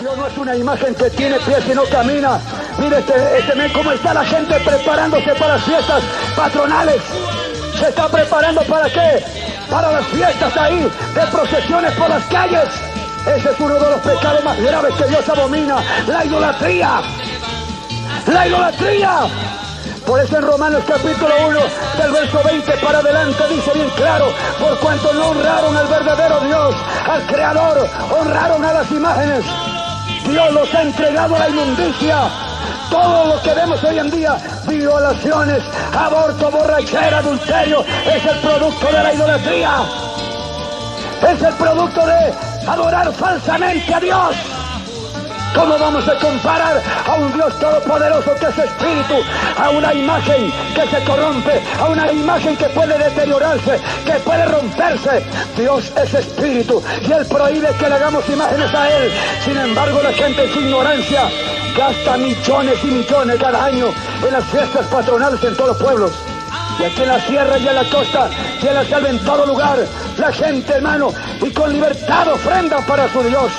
Dios no es una imagen que tiene pies y no camina. Mire cómo está la gente preparándose para las fiestas patronales. ¿Se está preparando para qué? Para las fiestas ahí, de procesiones por las calles. Ese es uno de los pecados más graves que Dios abomina, la idolatría. ¡La idolatría! Por eso en Romanos capítulo 1, del verso 20 para adelante, dice bien claro: por cuanto no honraron al verdadero Dios, al Creador, honraron a las imágenes. Dios los ha entregado a la inmundicia. Todo lo que vemos hoy en día, violaciones, aborto, borrachera, adulterio, es el producto de la idolatría. Es el producto de adorar falsamente a Dios. ¿Cómo vamos a comparar a un Dios todopoderoso que es espíritu, a una imagen que se corrompe, a una imagen que puede deteriorarse, que puede romperse? Dios es espíritu y Él prohíbe que le hagamos imágenes a Él. Sin embargo, la gente en su ignorancia gasta millones y millones cada año en las fiestas patronales en todos los pueblos. Y aquí en la sierra y en la costa y en la selva, en todo lugar, la gente, hermano, y con libertad ofrenda para su Dios.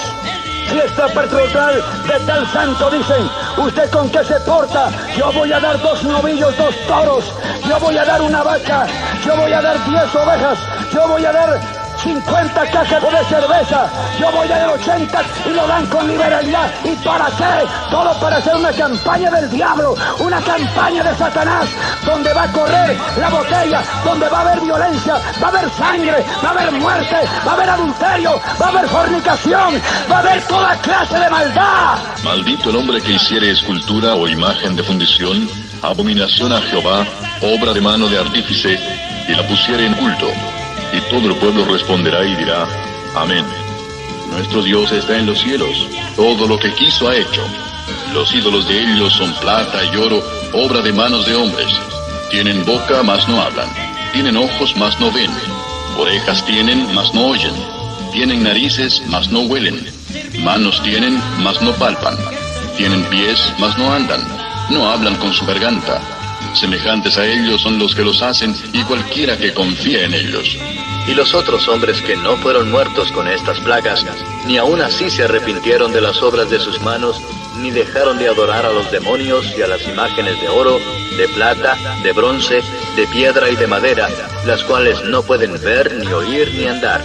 Fiesta patronal de tal santo, dicen: ¿usted con qué se porta? Yo voy a dar 2 novillos, 2 toros, yo voy a dar una vaca, yo voy a dar 10 ovejas, yo voy a dar 50 cajas de cerveza, yo voy a dar 80, y lo dan con liberalidad. ¿Y para qué? Todo para hacer una campaña del diablo, una campaña de Satanás, donde va a correr la botella, donde va a haber violencia, va a haber sangre, va a haber muerte, va a haber adulterio, va a haber fornicación, va a haber toda clase de maldad. Maldito el hombre que hiciere escultura o imagen de fundición, abominación a Jehová, obra de mano de artífice, y la pusiere en culto. Y todo el pueblo responderá y dirá: amén. Nuestro Dios está en los cielos, todo lo que quiso ha hecho. Los ídolos de ellos son plata y oro, obra de manos de hombres. Tienen boca, mas no hablan. Tienen ojos, mas no ven. Orejas tienen, mas no oyen. Tienen narices, mas no huelen. Manos tienen, mas no palpan. Tienen pies, mas no andan. No hablan con su garganta. Semejantes a ellos son los que los hacen, y cualquiera que confía en ellos. Y los otros hombres que no fueron muertos con estas plagas, ni aun así se arrepintieron de las obras de sus manos, ni dejaron de adorar a los demonios y a las imágenes de oro, de plata, de bronce, de piedra y de madera, las cuales no pueden ver, ni oír, ni andar.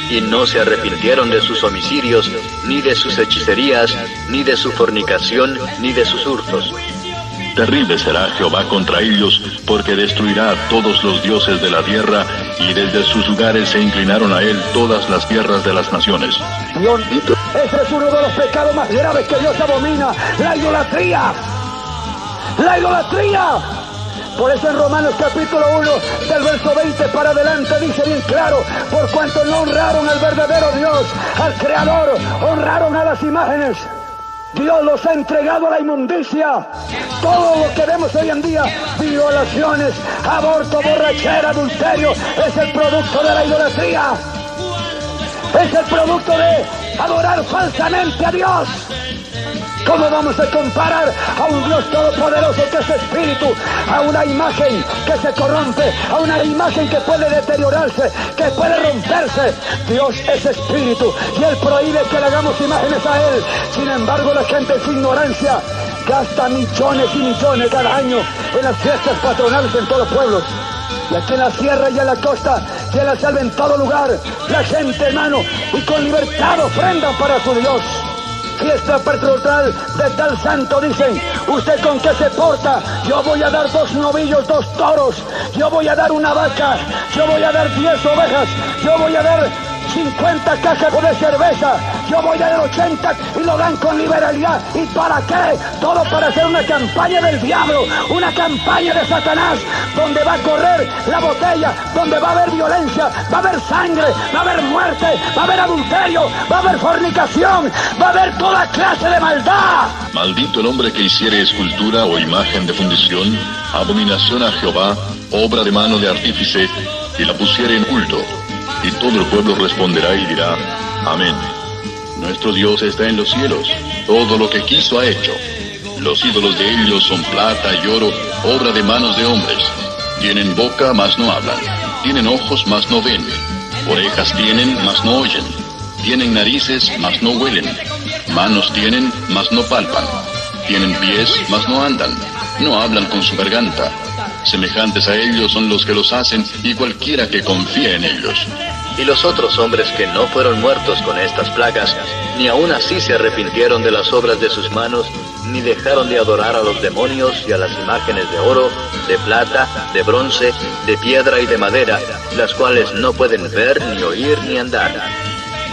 Y no se arrepintieron de sus homicidios, ni de sus hechicerías, ni de su fornicación, ni de sus hurtos. Terrible será Jehová contra ellos, porque destruirá a todos los dioses de la tierra, y desde sus lugares se inclinaron a él todas las tierras de las naciones. Dios, ese es uno de los pecados más graves que Dios abomina, la idolatría. ¡La idolatría! Por eso en Romanos capítulo 1, del verso 20 para adelante, dice bien claro: por cuanto no honraron al verdadero Dios, al Creador, honraron a las imágenes. Dios los ha entregado a la inmundicia. Todo lo que vemos hoy en día, violaciones, aborto, borrachera, adulterio, es el producto de la idolatría. Es el producto de adorar falsamente a Dios. ¿Cómo vamos a comparar a un Dios todopoderoso que es espíritu, a una imagen que se corrompe, a una imagen que puede deteriorarse, que puede romperse? Dios es espíritu y Él prohíbe que le hagamos imágenes a Él. Sin embargo, la gente en su ignorancia gasta millones y millones cada año en las fiestas patronales en todos los pueblos. Y aquí en la sierra y en la costa y en la selva, en todo lugar, la gente, hermano, y con libertad ofrenda para su Dios. Fiesta patronal de tal santo, dicen: ¿usted con qué se porta? Yo voy a dar 2 novillos, 2 toros, yo voy a dar una vaca, yo voy a dar 10 ovejas, yo voy a dar 50 cajas de cerveza, yo voy a dar 80, y lo dan con liberalidad. ¿Y para qué? Todo para hacer una campaña del diablo, una campaña de Satanás, donde va a correr la botella, donde va a haber violencia, va a haber sangre, va a haber muerte, va a haber adulterio, va a haber fornicación, va a haber toda clase de maldad. Maldito el hombre que hiciere escultura o imagen de fundición, abominación a Jehová, obra de mano de artífice, y la pusiere en culto. Y todo el pueblo responderá y dirá: amén. Nuestro Dios está en los cielos, todo lo que quiso ha hecho. Los ídolos de ellos son plata y oro, obra de manos de hombres. Tienen boca, mas no hablan. Tienen ojos, mas no ven. Orejas tienen, mas no oyen. Tienen narices, mas no huelen. Manos tienen, mas no palpan. Tienen pies, mas no andan. No hablan con su garganta. Semejantes a ellos son los que los hacen, y cualquiera que confíe en ellos. Y los otros hombres que no fueron muertos con estas plagas, ni aun así se arrepintieron de las obras de sus manos, ni dejaron de adorar a los demonios y a las imágenes de oro, de plata, de bronce, de piedra y de madera, las cuales no pueden ver, ni oír, ni andar.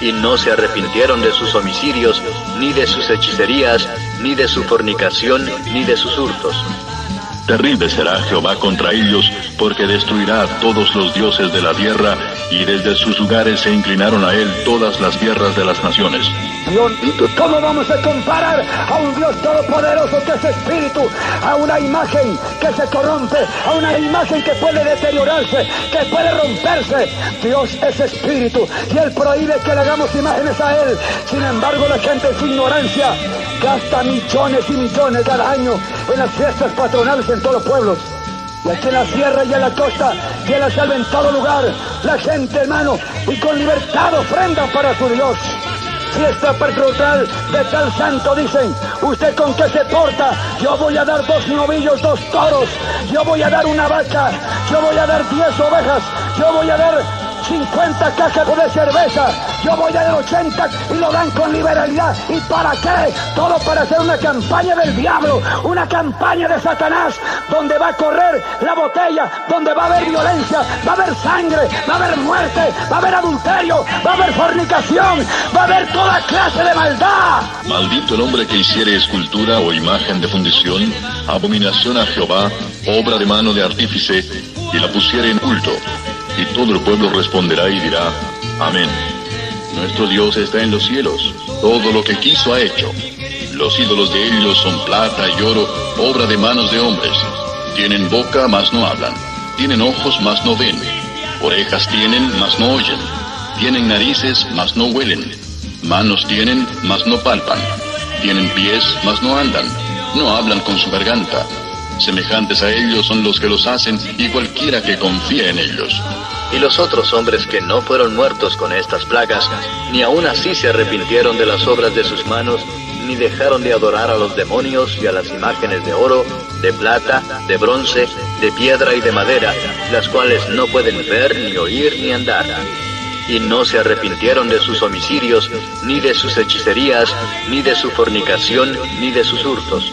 Y no se arrepintieron de sus homicidios, ni de sus hechicerías, ni de su fornicación, ni de sus hurtos. Terrible será Jehová contra ellos, porque destruirá a todos los dioses de la tierra, y desde sus lugares se inclinaron a él todas las tierras de las naciones. Dios, ¿cómo vamos a comparar a un Dios todopoderoso que es espíritu, a una imagen que se corrompe, a una imagen que puede deteriorarse, que puede romperse? Dios es espíritu y Él prohíbe que le hagamos imágenes a Él. Sin embargo, la gente en su ignorancia gasta millones y millones cada año en las fiestas patronales en todos los pueblos. Y aquí en la sierra y en la costa y en la selva, en todo lugar, la gente, hermano, y con libertad ofrenda para su Dios. Fiesta patronal de tal santo, dicen. ¿Usted con qué se porta? Yo voy a dar 2 novillos, 2 toros. Yo voy a dar una vaca. Yo voy a dar 10 ovejas. Yo voy a dar 50 cajas de cerveza. Yo voy a dar 80 y lo dan con liberalidad. ¿Y para qué? Todo para hacer una campaña del diablo, una campaña de Satanás, donde va a correr la botella, donde va a haber violencia, va a haber sangre, va a haber muerte, va a haber adulterio, va a haber fornicación, va a haber toda clase de maldad. Maldito el hombre que hiciere escultura o imagen de fundición, abominación a Jehová, obra de mano de artífice, y la pusiere en culto. Y todo el pueblo responderá y dirá, amén. Nuestro Dios está en los cielos, todo lo que quiso ha hecho. Los ídolos de ellos son plata y oro, obra de manos de hombres. Tienen boca, mas no hablan. Tienen ojos, mas no ven. Orejas tienen, mas no oyen. Tienen narices, mas no huelen. Manos tienen, mas no palpan. Tienen pies, mas no andan. No hablan con su garganta. Semejantes a ellos son los que los hacen, y cualquiera que confíe en ellos. Y los otros hombres que no fueron muertos con estas plagas, ni aun así se arrepintieron de las obras de sus manos, ni dejaron de adorar a los demonios y a las imágenes de oro, de plata, de bronce, de piedra y de madera, las cuales no pueden ver, ni oír, ni andar. Y no se arrepintieron de sus homicidios, ni de sus hechicerías, ni de su fornicación, ni de sus hurtos.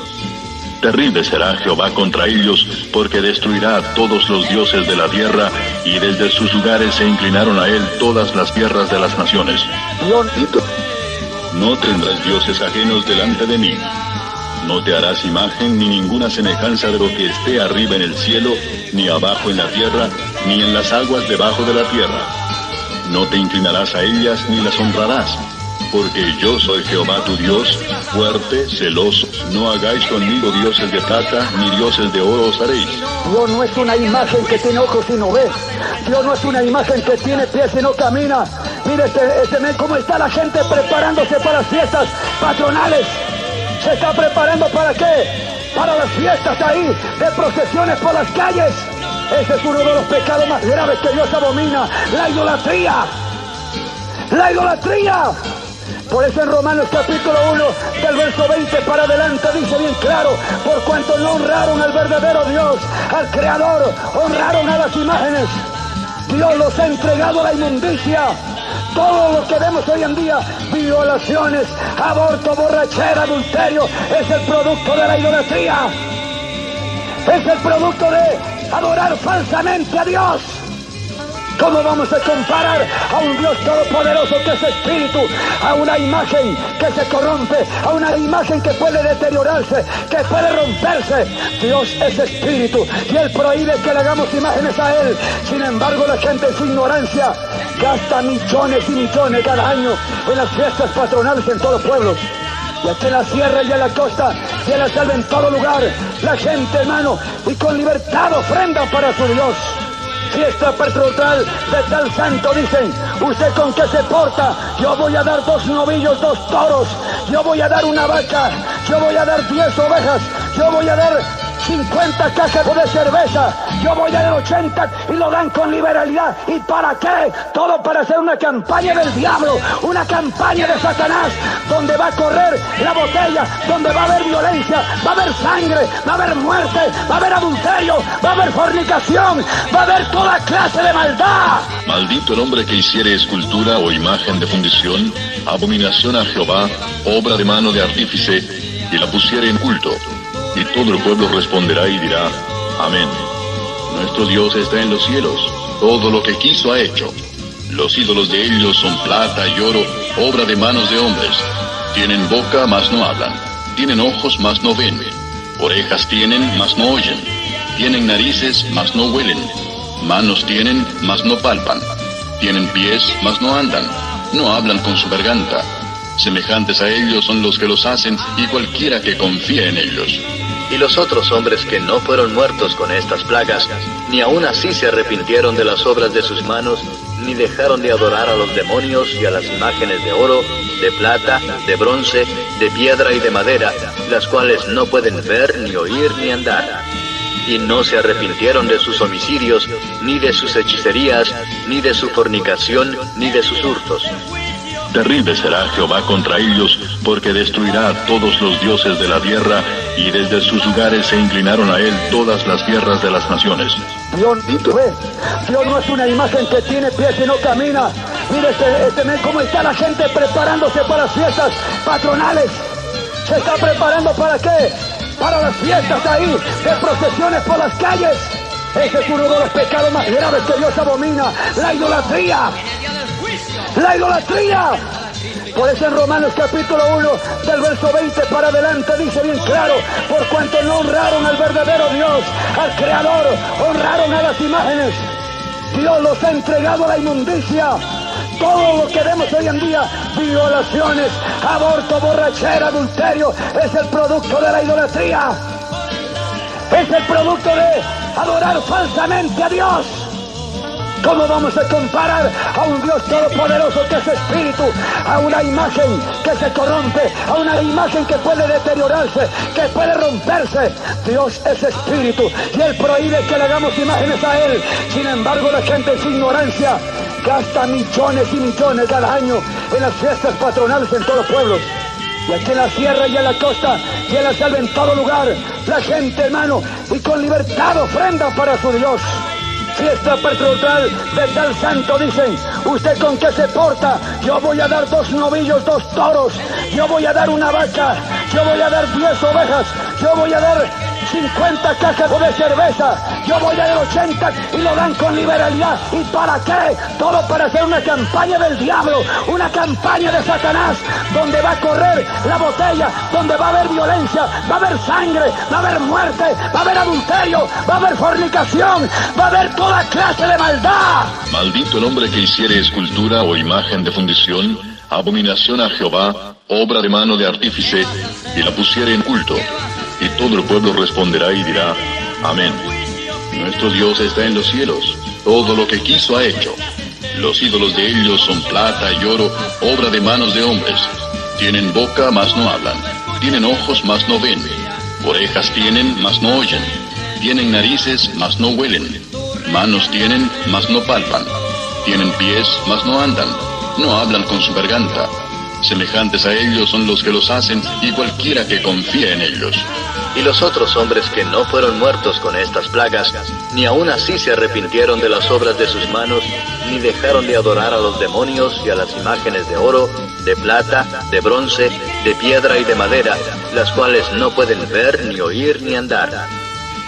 Terrible será Jehová contra ellos, porque destruirá a todos los dioses de la tierra, y desde sus lugares se inclinaron a él todas las tierras de las naciones. No tendrás dioses ajenos delante de mí. No te harás imagen ni ninguna semejanza de lo que esté arriba en el cielo, ni abajo en la tierra, ni en las aguas debajo de la tierra. No te inclinarás a ellas ni las honrarás. Porque yo soy Jehová tu Dios, fuerte, celoso. No hagáis conmigo dioses de plata, ni dioses de oro os haréis. Dios no es una imagen que tiene ojos y no ve. Dios no es una imagen que tiene pies y no camina. Mire cómo está la gente preparándose para las fiestas patronales. ¿Se está preparando para qué? Para las fiestas ahí, de procesiones por las calles. Ese es uno de los pecados más graves que Dios abomina, la idolatría. ¡La idolatría! Por eso en Romanos capítulo 1, del verso 20 para adelante, dice bien claro: por cuanto no honraron al verdadero Dios, al Creador, honraron a las imágenes. Dios los ha entregado a la inmundicia. Todo lo que vemos hoy en día, violaciones, aborto, borrachera, adulterio, es el producto de la idolatría. Es el producto de adorar falsamente a Dios. ¿Cómo vamos a comparar a un Dios todopoderoso que es espíritu, a una imagen que se corrompe, a una imagen que puede deteriorarse, que puede romperse? Dios es espíritu y Él prohíbe que le hagamos imágenes a Él. Sin embargo, la gente en su ignorancia gasta millones y millones cada año en las fiestas patronales en todos los pueblos. Y aquí en la sierra y en la costa y en la selva, en todo lugar, la gente, hermano, y con libertad ofrenda para su Dios. Fiesta patronal de tal santo, dicen. ¿Usted con qué se porta? Yo voy a dar 2 novillos, 2 toros. Yo voy a dar una vaca. Yo voy a dar 10 ovejas. Yo voy a dar 50 cajas de cerveza, yo voy a dar 80 y lo dan con liberalidad. ¿Y para qué? Todo para hacer una campaña del diablo, una campaña de Satanás, donde va a correr la botella, donde va a haber violencia, va a haber sangre, va a haber muerte, va a haber adulterio, va a haber fornicación, va a haber toda clase de maldad. Maldito el hombre que hiciere escultura o imagen de fundición, abominación a Jehová, obra de mano de artífice, y la pusiere en culto. Y todo el pueblo responderá y dirá, amén. Nuestro Dios está en los cielos, todo lo que quiso ha hecho. Los ídolos de ellos son plata y oro, obra de manos de hombres. Tienen boca, mas no hablan. Tienen ojos, mas no ven. Orejas tienen, mas no oyen. Tienen narices, mas no huelen. Manos tienen, mas no palpan. Tienen pies, mas no andan. No hablan con su garganta. Semejantes a ellos son los que los hacen, y cualquiera que confía en ellos. Y los otros hombres que no fueron muertos con estas plagas, ni aun así se arrepintieron de las obras de sus manos, ni dejaron de adorar a los demonios y a las imágenes de oro, de plata, de bronce, de piedra y de madera, las cuales no pueden ver, ni oír, ni andar. Y no se arrepintieron de sus homicidios, ni de sus hechicerías, ni de su fornicación, ni de sus hurtos. Terrible será Jehová contra ellos, porque destruirá a todos los dioses de la tierra, y desde sus lugares se inclinaron a él todas las tierras de las naciones. Dios no es una imagen que tiene pies y no camina. Mire cómo está la gente preparándose para las fiestas patronales. ¿Se está preparando para qué? Para las fiestas ahí, de procesiones por las calles. Ese es uno de los pecados más graves que Dios abomina, la idolatría. ¡La idolatría! Por eso en Romanos capítulo 1, del verso 20 para adelante, dice bien claro, por cuanto no honraron al verdadero Dios, al Creador, honraron a las imágenes. Dios los ha entregado a la inmundicia. Todo lo que vemos hoy en día, violaciones, aborto, borrachera, adulterio, es el producto de la idolatría. Es el producto de adorar falsamente a Dios. ¿Cómo vamos a comparar a un Dios todopoderoso que es espíritu, a una imagen que se corrompe, a una imagen que puede deteriorarse, que puede romperse? Dios es espíritu y Él prohíbe que le hagamos imágenes a Él. Sin embargo, la gente en su ignorancia gasta millones y millones cada año en las fiestas patronales en todos los pueblos. Y aquí en la sierra y en la costa y en la selva, en todo lugar, la gente, hermano, y con libertad ofrenda para su Dios. Fiesta patronal de tal santo, dicen, ¿usted con qué se porta? Yo voy a dar 2 novillos, 2 toros, yo voy a dar una vaca, yo voy a dar 10 ovejas, yo voy a dar 50 cajas de cerveza, yo voy a dar 80 y lo dan con liberalidad. ¿Y para qué? Todo para hacer una campaña del diablo, una campaña de Satanás, donde va a correr la botella, donde va a haber violencia, va a haber sangre, va a haber muerte, va a haber adulterio, va a haber fornicación, va a haber toda clase de maldad. Maldito el hombre que hiciere escultura o imagen de fundición, abominación a Jehová, obra de mano de artífice, y la pusiere en culto. Y todo el pueblo responderá y dirá, amén. Nuestro Dios está en los cielos, todo lo que quiso ha hecho. Los ídolos de ellos son plata y oro, obra de manos de hombres. Tienen boca, mas no hablan. Tienen ojos, mas no ven. Orejas tienen, mas no oyen. Tienen narices, mas no huelen. Manos tienen, mas no palpan. Tienen pies, mas no andan. No hablan con su garganta. Semejantes a ellos son los que los hacen, y cualquiera que confía en ellos. Y los otros hombres que no fueron muertos con estas plagas, ni aun así se arrepintieron de las obras de sus manos, ni dejaron de adorar a los demonios y a las imágenes de oro, de plata, de bronce, de piedra y de madera, las cuales no pueden ver, ni oír, ni andar.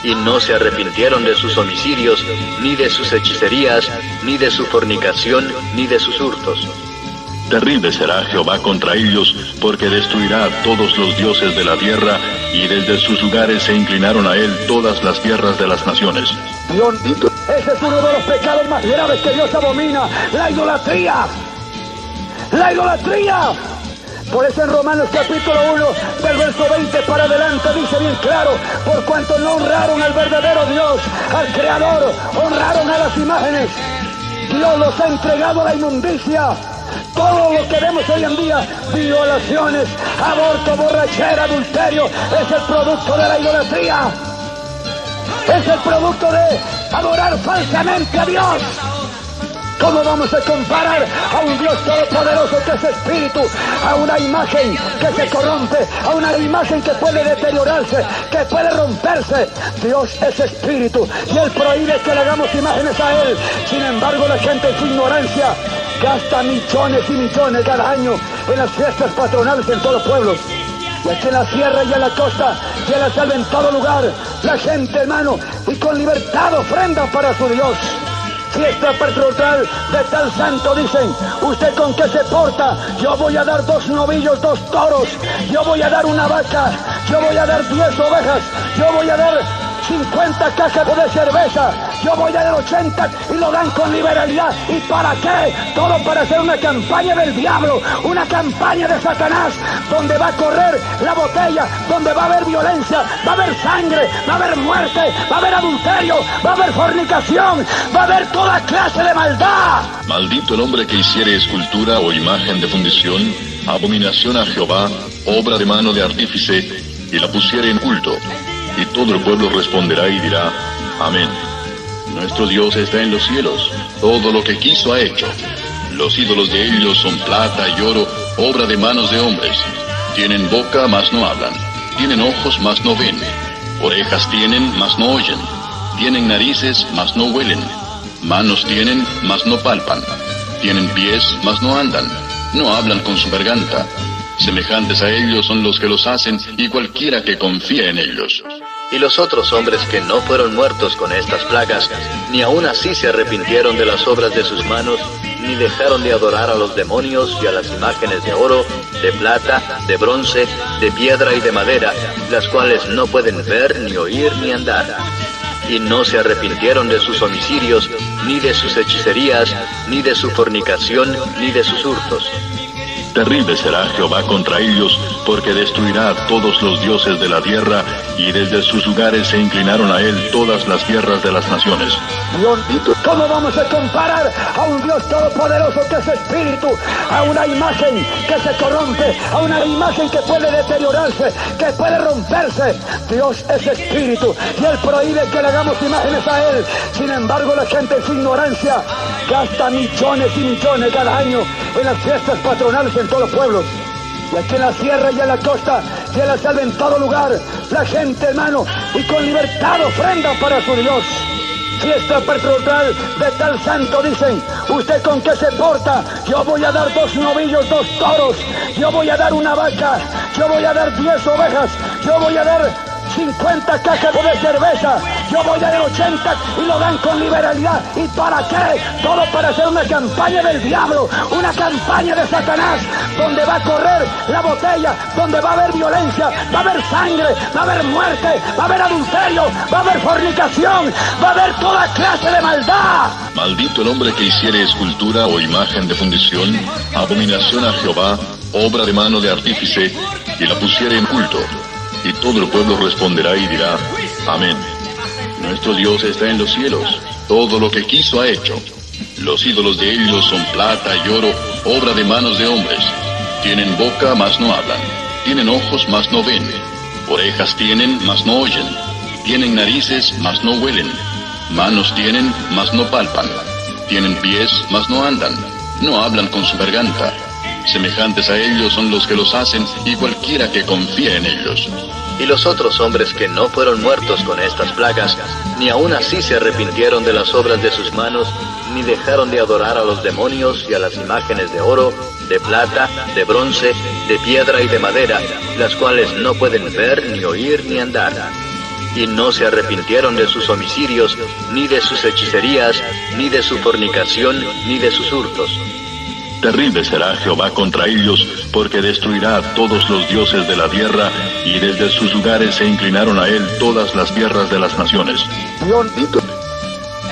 Y no se arrepintieron de sus homicidios, ni de sus hechicerías, ni de su fornicación, ni de sus hurtos. Terrible será Jehová contra ellos, porque destruirá a todos los dioses de la tierra, y desde sus lugares se inclinaron a él todas las tierras de las naciones. Dios, ese es uno de los pecados más graves que Dios abomina, la idolatría. ¡La idolatría! Por eso en Romanos capítulo 1, del verso 20 para adelante, dice bien claro, por cuanto no honraron al verdadero Dios, al Creador, honraron a las imágenes. Dios los ha entregado a la inmundicia. Todo lo que vemos hoy en día, violaciones, aborto, borrachera, adulterio, es el producto de la idolatría. es el producto de adorar falsamente a Dios. ¿Cómo vamos a comparar a un Dios todopoderoso que es espíritu, a una imagen que se corrompe, a una imagen que puede deteriorarse, que puede romperse? Dios es espíritu y Él prohíbe que le hagamos imágenes a Él. Sin embargo, la gente en su ignorancia gasta millones y millones cada año en las fiestas patronales en todos los pueblos. Y aquí en la sierra y en la costa, y en la selva, en todo lugar, la gente, hermano, y con libertad ofrenda para su Dios. Fiesta patronal de tal santo, dicen, ¿usted con qué se porta? Yo voy a dar 2 novillos, 2 toros, yo voy a dar una vaca, yo voy a dar 10 ovejas, yo voy a dar 50 cajas de cerveza, yo voy a dar 80 y lo dan con liberalidad. ¿Y para qué? Todo para hacer una campaña del diablo, una campaña de Satanás, donde va a correr la botella, donde va a haber violencia, va a haber sangre, va a haber muerte, va a haber adulterio, va a haber fornicación, va a haber toda clase de maldad. Maldito el hombre que hiciere escultura o imagen de fundición, abominación a Jehová, obra de mano de artífice, y la pusiere en culto. Y todo el pueblo responderá y dirá, amén. Nuestro Dios está en los cielos, todo lo que quiso ha hecho. Los ídolos de ellos son plata y oro, obra de manos de hombres. Tienen boca, mas no hablan. Tienen ojos, mas no ven. Orejas tienen, mas no oyen. Tienen narices, mas no huelen. Manos tienen, mas no palpan. Tienen pies, mas no andan. No hablan con su garganta. Semejantes a ellos son los que los hacen, y cualquiera que confía en ellos. Y los otros hombres que no fueron muertos con estas plagas, ni aun así se arrepintieron de las obras de sus manos, ni dejaron de adorar a los demonios y a las imágenes de oro, de plata, de bronce, de piedra y de madera, las cuales no pueden ver, ni oír, ni andar. Y no se arrepintieron de sus homicidios, ni de sus hechicerías, ni de su fornicación, ni de sus hurtos. Terrible será Jehová contra ellos, porque destruirá a todos los dioses de la tierra, y desde sus lugares se inclinaron a él todas las tierras de las naciones. ¿Cómo vamos a comparar a un Dios todopoderoso que es espíritu, a una imagen que se corrompe, a una imagen que puede deteriorarse, que puede romperse? Dios es espíritu y Él prohíbe que le hagamos imágenes a Él. Sin embargo, la gente en su ignorancia gasta millones y millones cada año en las fiestas patronales en todos los pueblos. Y aquí en la sierra y en la costa y en la selva, en todo lugar, la gente, hermano, y con libertad ofrenda para su Dios. Fiesta patronal de tal santo, dicen, ¿usted con qué se porta? Yo voy a dar 2 novillos, 2 toros, yo voy a dar una vaca, yo voy a dar 10 ovejas, yo voy a dar 50 cajas de cerveza, yo voy a dar 80 y lo dan con liberalidad. ¿Y para qué? Todo para hacer una campaña del diablo, una campaña de Satanás, donde va a correr la botella, donde va a haber violencia, va a haber sangre, va a haber muerte, va a haber adulterio, va a haber fornicación, va a haber toda clase de maldad. Maldito el hombre que hiciere escultura o imagen de fundición, abominación a Jehová, obra de mano de artífice, y la pusiere en culto. Y todo el pueblo responderá y dirá, amén. Nuestro Dios está en los cielos, todo lo que quiso ha hecho. Los ídolos de ellos son plata y oro, obra de manos de hombres. Tienen boca, mas no hablan. Tienen ojos, mas no ven. Orejas tienen, mas no oyen. Tienen narices, mas no huelen. Manos tienen, mas no palpan. Tienen pies, mas no andan. No hablan con su garganta. Semejantes a ellos son los que los hacen, y cualquiera que confía en ellos. Y los otros hombres que no fueron muertos con estas plagas, ni aun así se arrepintieron de las obras de sus manos, ni dejaron de adorar a los demonios y a las imágenes de oro, de plata, de bronce, de piedra y de madera, las cuales no pueden ver, ni oír, ni andar. Y no se arrepintieron de sus homicidios, ni de sus hechicerías, ni de su fornicación, ni de sus hurtos. Terrible será Jehová contra ellos, porque destruirá a todos los dioses de la tierra, y desde sus lugares se inclinaron a él todas las tierras de las naciones.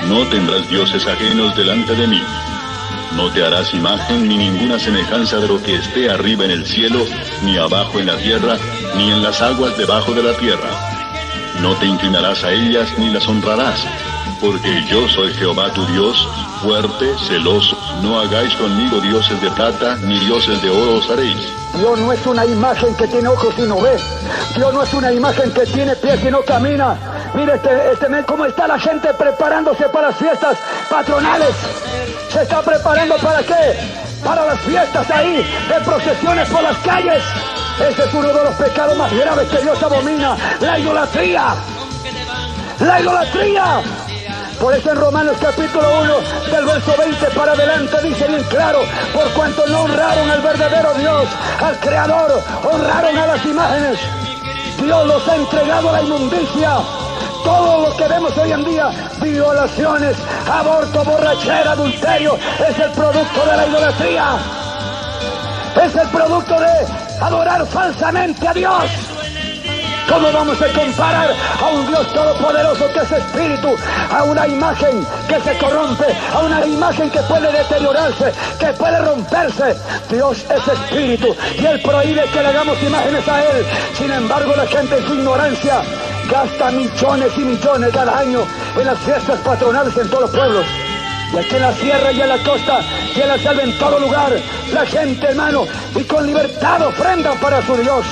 No tendrás dioses ajenos delante de mí. No te harás imagen ni ninguna semejanza de lo que esté arriba en el cielo, ni abajo en la tierra, ni en las aguas debajo de la tierra. No te inclinarás a ellas ni las honrarás, porque yo soy Jehová tu Dios, fuerte, celoso. No hagáis conmigo dioses de plata, ni dioses de oro os haréis. Dios no es una imagen que tiene ojos y no ve. Dios no es una imagen que tiene pies y no camina. Mire cómo está la gente preparándose para las fiestas patronales. Se está preparando ¿para qué? Para las fiestas ahí, de procesiones por las calles. Ese es uno de los pecados más graves que Dios abomina, la idolatría. La idolatría. Por eso en Romanos capítulo 1, del verso 20 para adelante, dice bien claro: por cuanto no honraron al verdadero Dios, al Creador, honraron a las imágenes. Dios los ha entregado a la inmundicia. Todo lo que vemos hoy en día, violaciones, aborto, borrachera, adulterio, es el producto de la idolatría. Es el producto de adorar falsamente a Dios. ¿Cómo vamos a comparar a un Dios todopoderoso que es espíritu, a una imagen que se corrompe, a una imagen que puede deteriorarse, que puede romperse? Dios es espíritu y Él prohíbe que le hagamos imágenes a Él. Sin embargo, la gente en su ignorancia gasta millones y millones cada año en las fiestas patronales en todos los pueblos. Y aquí en la sierra y en la costa y en la selva, en todo lugar, la gente, hermano, y con libertad ofrenda para su Dios.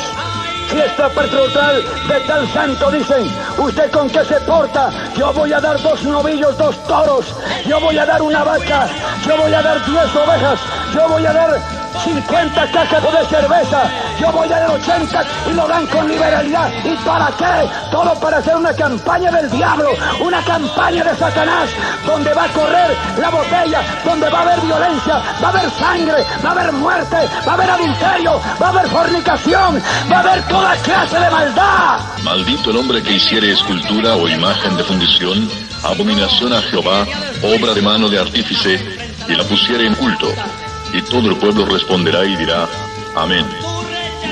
Fiesta patronal de tal santo, dicen: ¿usted con qué se porta? Yo voy a dar 2 novillos, 2 toros, yo voy a dar una vaca, yo voy a dar 10 ovejas, yo voy a dar 50 cajas de cerveza, yo voy a dar 80, y lo dan con liberalidad. ¿Y para qué? Todo para hacer una campaña del diablo, una campaña de Satanás, donde va a correr la botella, donde va a haber violencia, va a haber sangre, va a haber muerte, va a haber adulterio, va a haber fornicación, va a haber toda clase de maldad. Maldito el hombre que hiciere escultura o imagen de fundición, abominación a Jehová, obra de mano de artífice, y la pusiere en culto. Y todo el pueblo responderá y dirá: amén.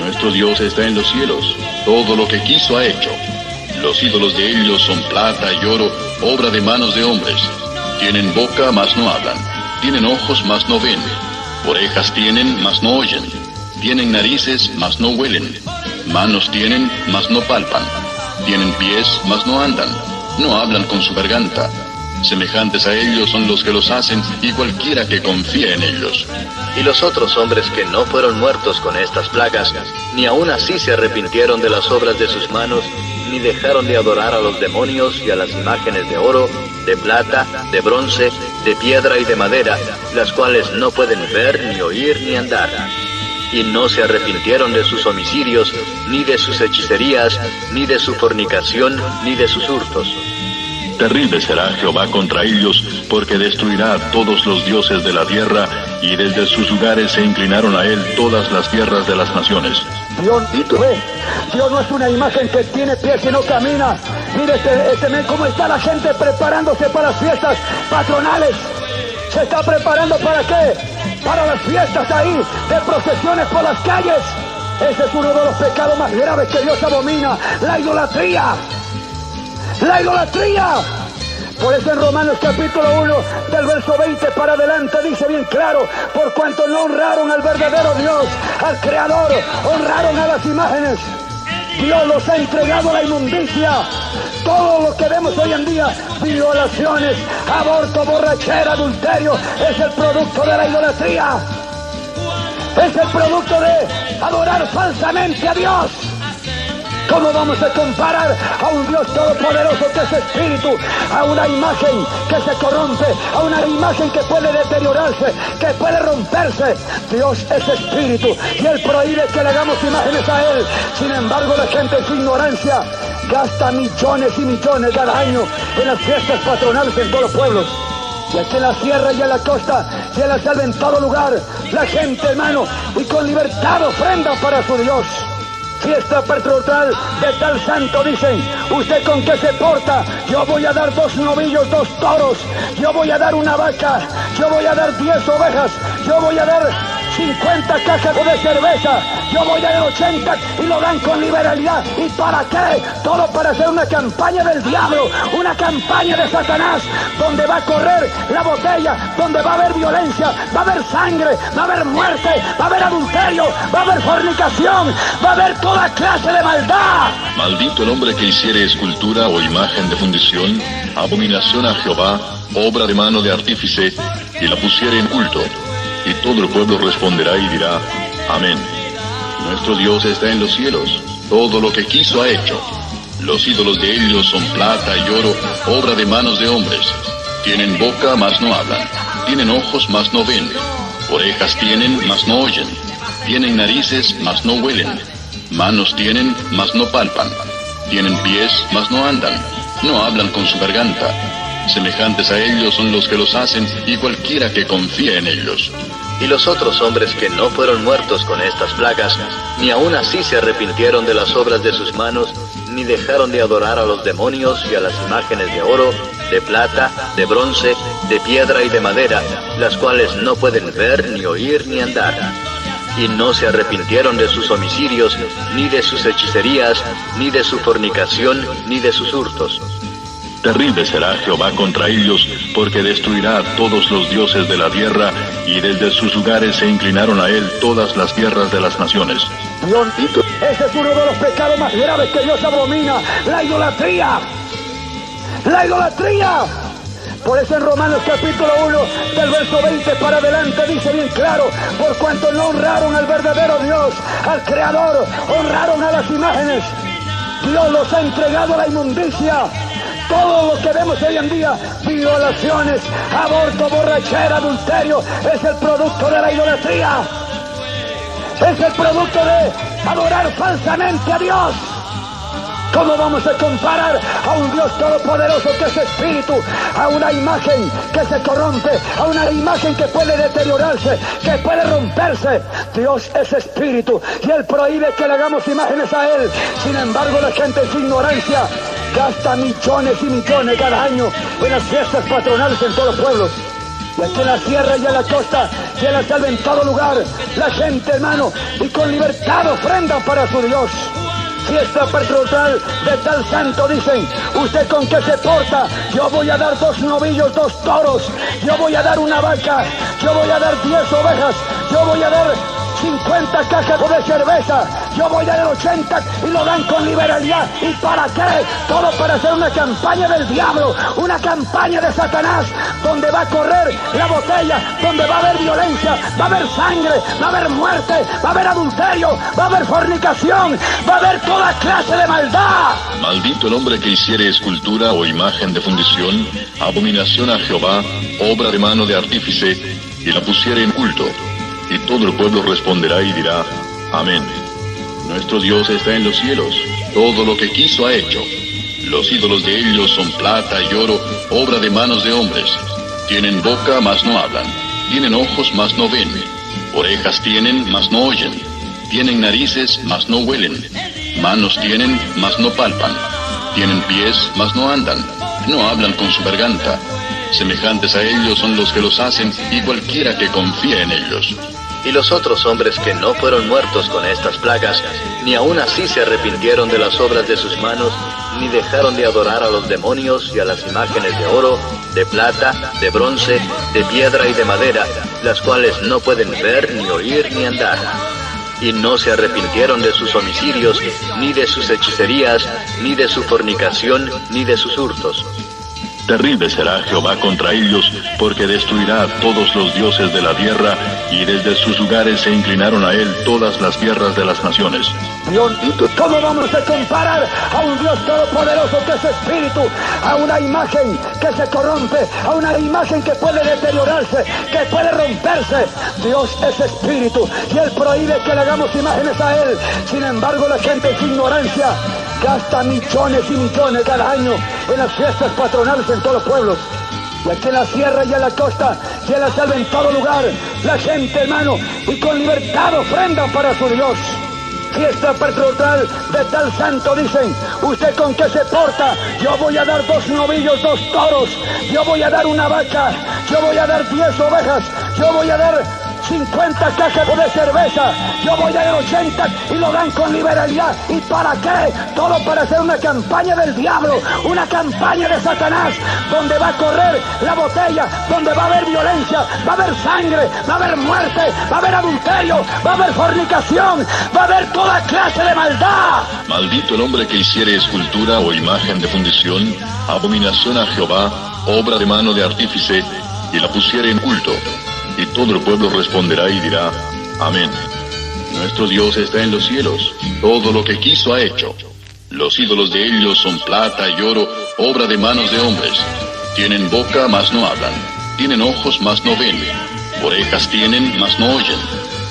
Nuestro Dios está en los cielos, todo lo que quiso ha hecho. Los ídolos de ellos son plata y oro, obra de manos de hombres. Tienen boca, mas no hablan. Tienen ojos, mas no ven. Orejas tienen, mas no oyen. Tienen narices, mas no huelen. Manos tienen, mas no palpan. Tienen pies, mas no andan. No hablan con su garganta. Semejantes a ellos son los que los hacen, y cualquiera que confía en ellos. Y los otros hombres que no fueron muertos con estas plagas, ni aun así se arrepintieron de las obras de sus manos, ni dejaron de adorar a los demonios y a las imágenes de oro, de plata, de bronce, de piedra y de madera, las cuales no pueden ver, ni oír, ni andar. Y no se arrepintieron de sus homicidios, ni de sus hechicerías, ni de su fornicación, ni de sus hurtos. Terrible será Jehová contra ellos, porque destruirá a todos los dioses de la tierra, y desde sus lugares se inclinaron a él todas las tierras de las naciones. Dios no es una imagen que tiene pies y no camina. Mire cómo está la gente preparándose para las fiestas patronales. Se está preparando ¿para qué? Para las fiestas ahí, de procesiones por las calles. Ese es uno de los pecados más graves que Dios abomina, la idolatría. ¡La idolatría! Por eso en Romanos capítulo 1, del verso 20 para adelante, dice bien claro: por cuanto no honraron al verdadero Dios, al Creador, honraron a las imágenes. Dios los ha entregado a la inmundicia. Todo lo que vemos hoy en día, violaciones, aborto, borrachera, adulterio, es el producto de la idolatría. Es el producto de adorar falsamente a Dios. ¿Cómo vamos a comparar a un Dios todopoderoso que es espíritu, a una imagen que se corrompe, a una imagen que puede deteriorarse, que puede romperse? Dios es espíritu y Él prohíbe que le hagamos imágenes a Él. Sin embargo, la gente en su ignorancia gasta millones y millones cada año en las fiestas patronales en todos los pueblos. Y aquí en la sierra y en la costa y en la selva, en todo lugar, la gente, hermano, y con libertad ofrenda para su Dios. Fiesta patronal de tal santo, dicen: ¿usted con qué se porta? Yo voy a dar 2 novillos, 2 toros, yo voy a dar una vaca, yo voy a dar 10 ovejas, yo voy a dar 50 cajas de cerveza, yo voy a dar 80, y lo dan con liberalidad. ¿Y para qué? Todo para hacer una campaña del diablo, una campaña de Satanás, donde va a correr la botella, donde va a haber violencia, va a haber sangre, va a haber muerte, va a haber adulterio, va a haber fornicación, va a haber toda clase de maldad. Maldito el hombre que hiciere escultura o imagen de fundición, abominación a Jehová, obra de mano de artífice, y la pusiere en culto. Y todo el pueblo responderá y dirá: amén. Nuestro Dios está en los cielos, todo lo que quiso ha hecho. Los ídolos de ellos son plata y oro, obra de manos de hombres. Tienen boca, mas no hablan. Tienen ojos, mas no ven. Orejas tienen, mas no oyen. Tienen narices, mas no huelen. Manos tienen, mas no palpan. Tienen pies, mas no andan. No hablan con su garganta. Semejantes a ellos son los que los hacen, y cualquiera que confía en ellos. Y los otros hombres que no fueron muertos con estas plagas, ni aun así se arrepintieron de las obras de sus manos, ni dejaron de adorar a los demonios y a las imágenes de oro, de plata, de bronce, de piedra y de madera, las cuales no pueden ver, ni oír, ni andar. Y no se arrepintieron de sus homicidios, ni de sus hechicerías, ni de su fornicación, ni de sus hurtos. Terrible será Jehová contra ellos, porque destruirá a todos los dioses de la tierra, y desde sus lugares se inclinaron a él todas las tierras de las naciones. Dios, ese es uno de los pecados más graves que Dios abomina, la idolatría. ¡La idolatría! Por eso en Romanos capítulo 1, del verso 20 para adelante, dice bien claro: por cuanto no honraron al verdadero Dios, al Creador, honraron a las imágenes. Dios los ha entregado a la inmundicia. Todo lo que vemos hoy en día, violaciones, aborto, borrachera, adulterio, es el producto de la idolatría. Es el producto de adorar falsamente a Dios. ¿Cómo vamos a comparar a un Dios todopoderoso que es espíritu, a una imagen que se corrompe, a una imagen que puede deteriorarse, que puede romperse? Dios es espíritu y Él prohíbe que le hagamos imágenes a Él. Sin embargo, la gente en su ignorancia gasta millones y millones cada año en las fiestas patronales en todos los pueblos. Y aquí en la sierra y en la costa, y en la selva, en todo lugar, la gente, hermano, y con libertad ofrenda para su Dios. Fiesta patronal de tal santo, dicen: ¿usted con qué se porta? Yo voy a dar 2 novillos, 2 toros, yo voy a dar una vaca, yo voy a dar 10 ovejas, yo voy a dar 50 cajas de cerveza, yo voy a dar 80, y lo dan con liberalidad. ¿Y para qué? Todo para hacer una campaña del diablo, una campaña de Satanás, donde va a correr la botella, donde va a haber violencia, va a haber sangre, va a haber muerte, va a haber adulterio, va a haber fornicación, va a haber toda clase de maldad. Maldito el hombre que hiciere escultura o imagen de fundición, abominación a Jehová, obra de mano de artífice, y la pusiere en culto. Y todo el pueblo responderá y dirá: amén. Nuestro Dios está en los cielos, todo lo que quiso ha hecho. Los ídolos de ellos son plata y oro, obra de manos de hombres. Tienen boca, mas no hablan. Tienen ojos, mas no ven. Orejas tienen, mas no oyen. Tienen narices, mas no huelen. Manos tienen, mas no palpan. Tienen pies, mas no andan. No hablan con su garganta. Semejantes a ellos son los que los hacen, y cualquiera que confía en ellos. Y los otros hombres que no fueron muertos con estas plagas, ni aun así se arrepintieron de las obras de sus manos, ni dejaron de adorar a los demonios y a las imágenes de oro, de plata, de bronce, de piedra y de madera, las cuales no pueden ver, ni oír, ni andar. Y no se arrepintieron de sus homicidios, ni de sus hechicerías, ni de su fornicación, ni de sus hurtos. Terrible será Jehová contra ellos, porque destruirá a todos los dioses de la tierra, y desde sus lugares se inclinaron a él todas las tierras de las naciones. Dios, ¿cómo vamos a comparar a un Dios todopoderoso que es espíritu, a una imagen que se corrompe, a una imagen que puede deteriorarse, que puede romperse? Dios es espíritu y Él prohíbe que le hagamos imágenes a Él. Sin embargo, la gente en su ignorancia gasta millones y millones cada año en las fiestas patronales en todos los pueblos. Y aquí en la sierra y en la costa y en la selva, en todo lugar, la gente, hermano, y con libertad ofrenda para su Dios. Fiesta patronal de tal santo, dicen: ¿usted con qué se porta? Yo voy a dar 2 novillos, 2 toros, yo voy a dar una vaca, yo voy a dar 10 ovejas, yo voy a dar 50 cajas de cerveza, yo voy a dar 80, y lo dan con liberalidad. ¿Y para qué? Todo para hacer una campaña del diablo, una campaña de Satanás, donde va a correr la botella, donde va a haber violencia, va a haber sangre, va a haber muerte, va a haber adulterio, va a haber fornicación, va a haber toda clase de maldad. Maldito el hombre que hiciere escultura o imagen de fundición, abominación a Jehová, obra de mano de artífice, y la pusiere en culto. Y todo el pueblo responderá y dirá: amén. Nuestro Dios está en los cielos, todo lo que quiso ha hecho. Los ídolos de ellos son plata y oro, obra de manos de hombres. Tienen boca, mas no hablan. Tienen ojos, mas no ven. Orejas tienen, mas no oyen.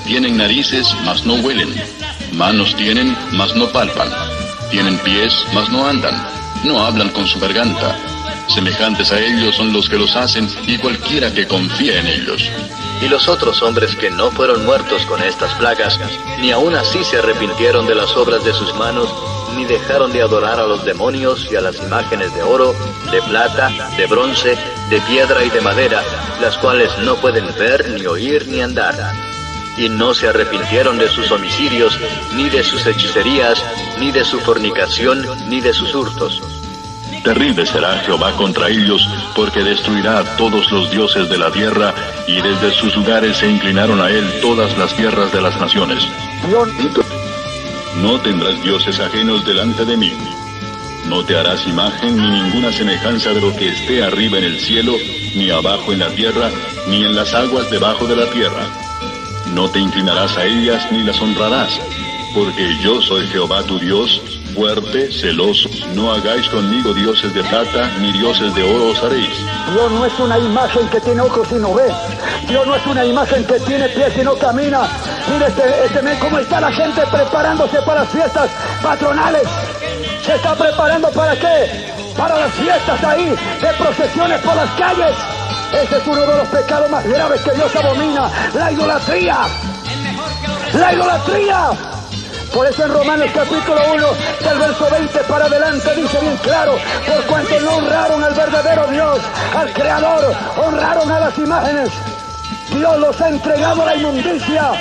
Tienen narices, mas no huelen. Manos tienen, mas no palpan. Tienen pies, mas no andan. No hablan con su garganta. Semejantes a ellos son los que los hacen, y cualquiera que confía en ellos. Y los otros hombres que no fueron muertos con estas plagas, ni aun así se arrepintieron de las obras de sus manos, ni dejaron de adorar a los demonios y a las imágenes de oro, de plata, de bronce, de piedra y de madera, las cuales no pueden ver, ni oír, ni andar. Y no se arrepintieron de sus homicidios, ni de sus hechicerías, ni de su fornicación, ni de sus hurtos. Terrible será Jehová contra ellos, porque destruirá a todos los dioses de la tierra, y desde sus lugares se inclinaron a él todas las tierras de las naciones. No tendrás dioses ajenos delante de mí. No te harás imagen ni ninguna semejanza de lo que esté arriba en el cielo, ni abajo en la tierra, ni en las aguas debajo de la tierra. No te inclinarás a ellas ni las honrarás, porque yo soy Jehová tu Dios, fuerte, celoso. No hagáis conmigo dioses de plata, ni dioses de oro os haréis. Dios no es una imagen que tiene ojos y no ve. Dios no es una imagen que tiene pies y no camina. Mire cómo está la gente preparándose para las fiestas patronales. ¿Se está preparando para qué? Para las fiestas ahí, de procesiones por las calles. Ese es uno de los pecados más graves que Dios abomina, la idolatría. ¡La idolatría! Por eso en Romanos capítulo 1, del verso 20 para adelante, dice bien claro: por cuanto no honraron al verdadero Dios, al Creador, honraron a las imágenes. Dios los ha entregado a la inmundicia.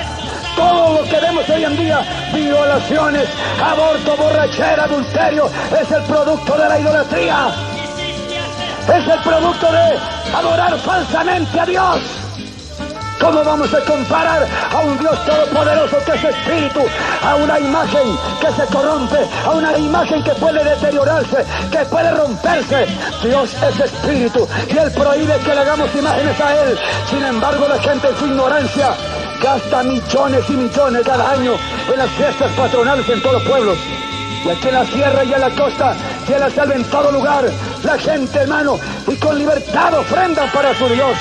Todo lo que vemos hoy en día, violaciones, aborto, borrachera, adulterio, es el producto de la idolatría. Es el producto de adorar falsamente a Dios. ¿Cómo vamos a comparar a un Dios todopoderoso que es espíritu, a una imagen que se corrompe, a una imagen que puede deteriorarse, que puede romperse? Dios es espíritu y Él prohíbe que le hagamos imágenes a Él. Sin embargo, la gente en su ignorancia gasta millones y millones cada año en las fiestas patronales en todos los pueblos. Y aquí en la sierra y en la costa y en la selva, en todo lugar, la gente, hermano, y con libertad ofrenda para su Dios.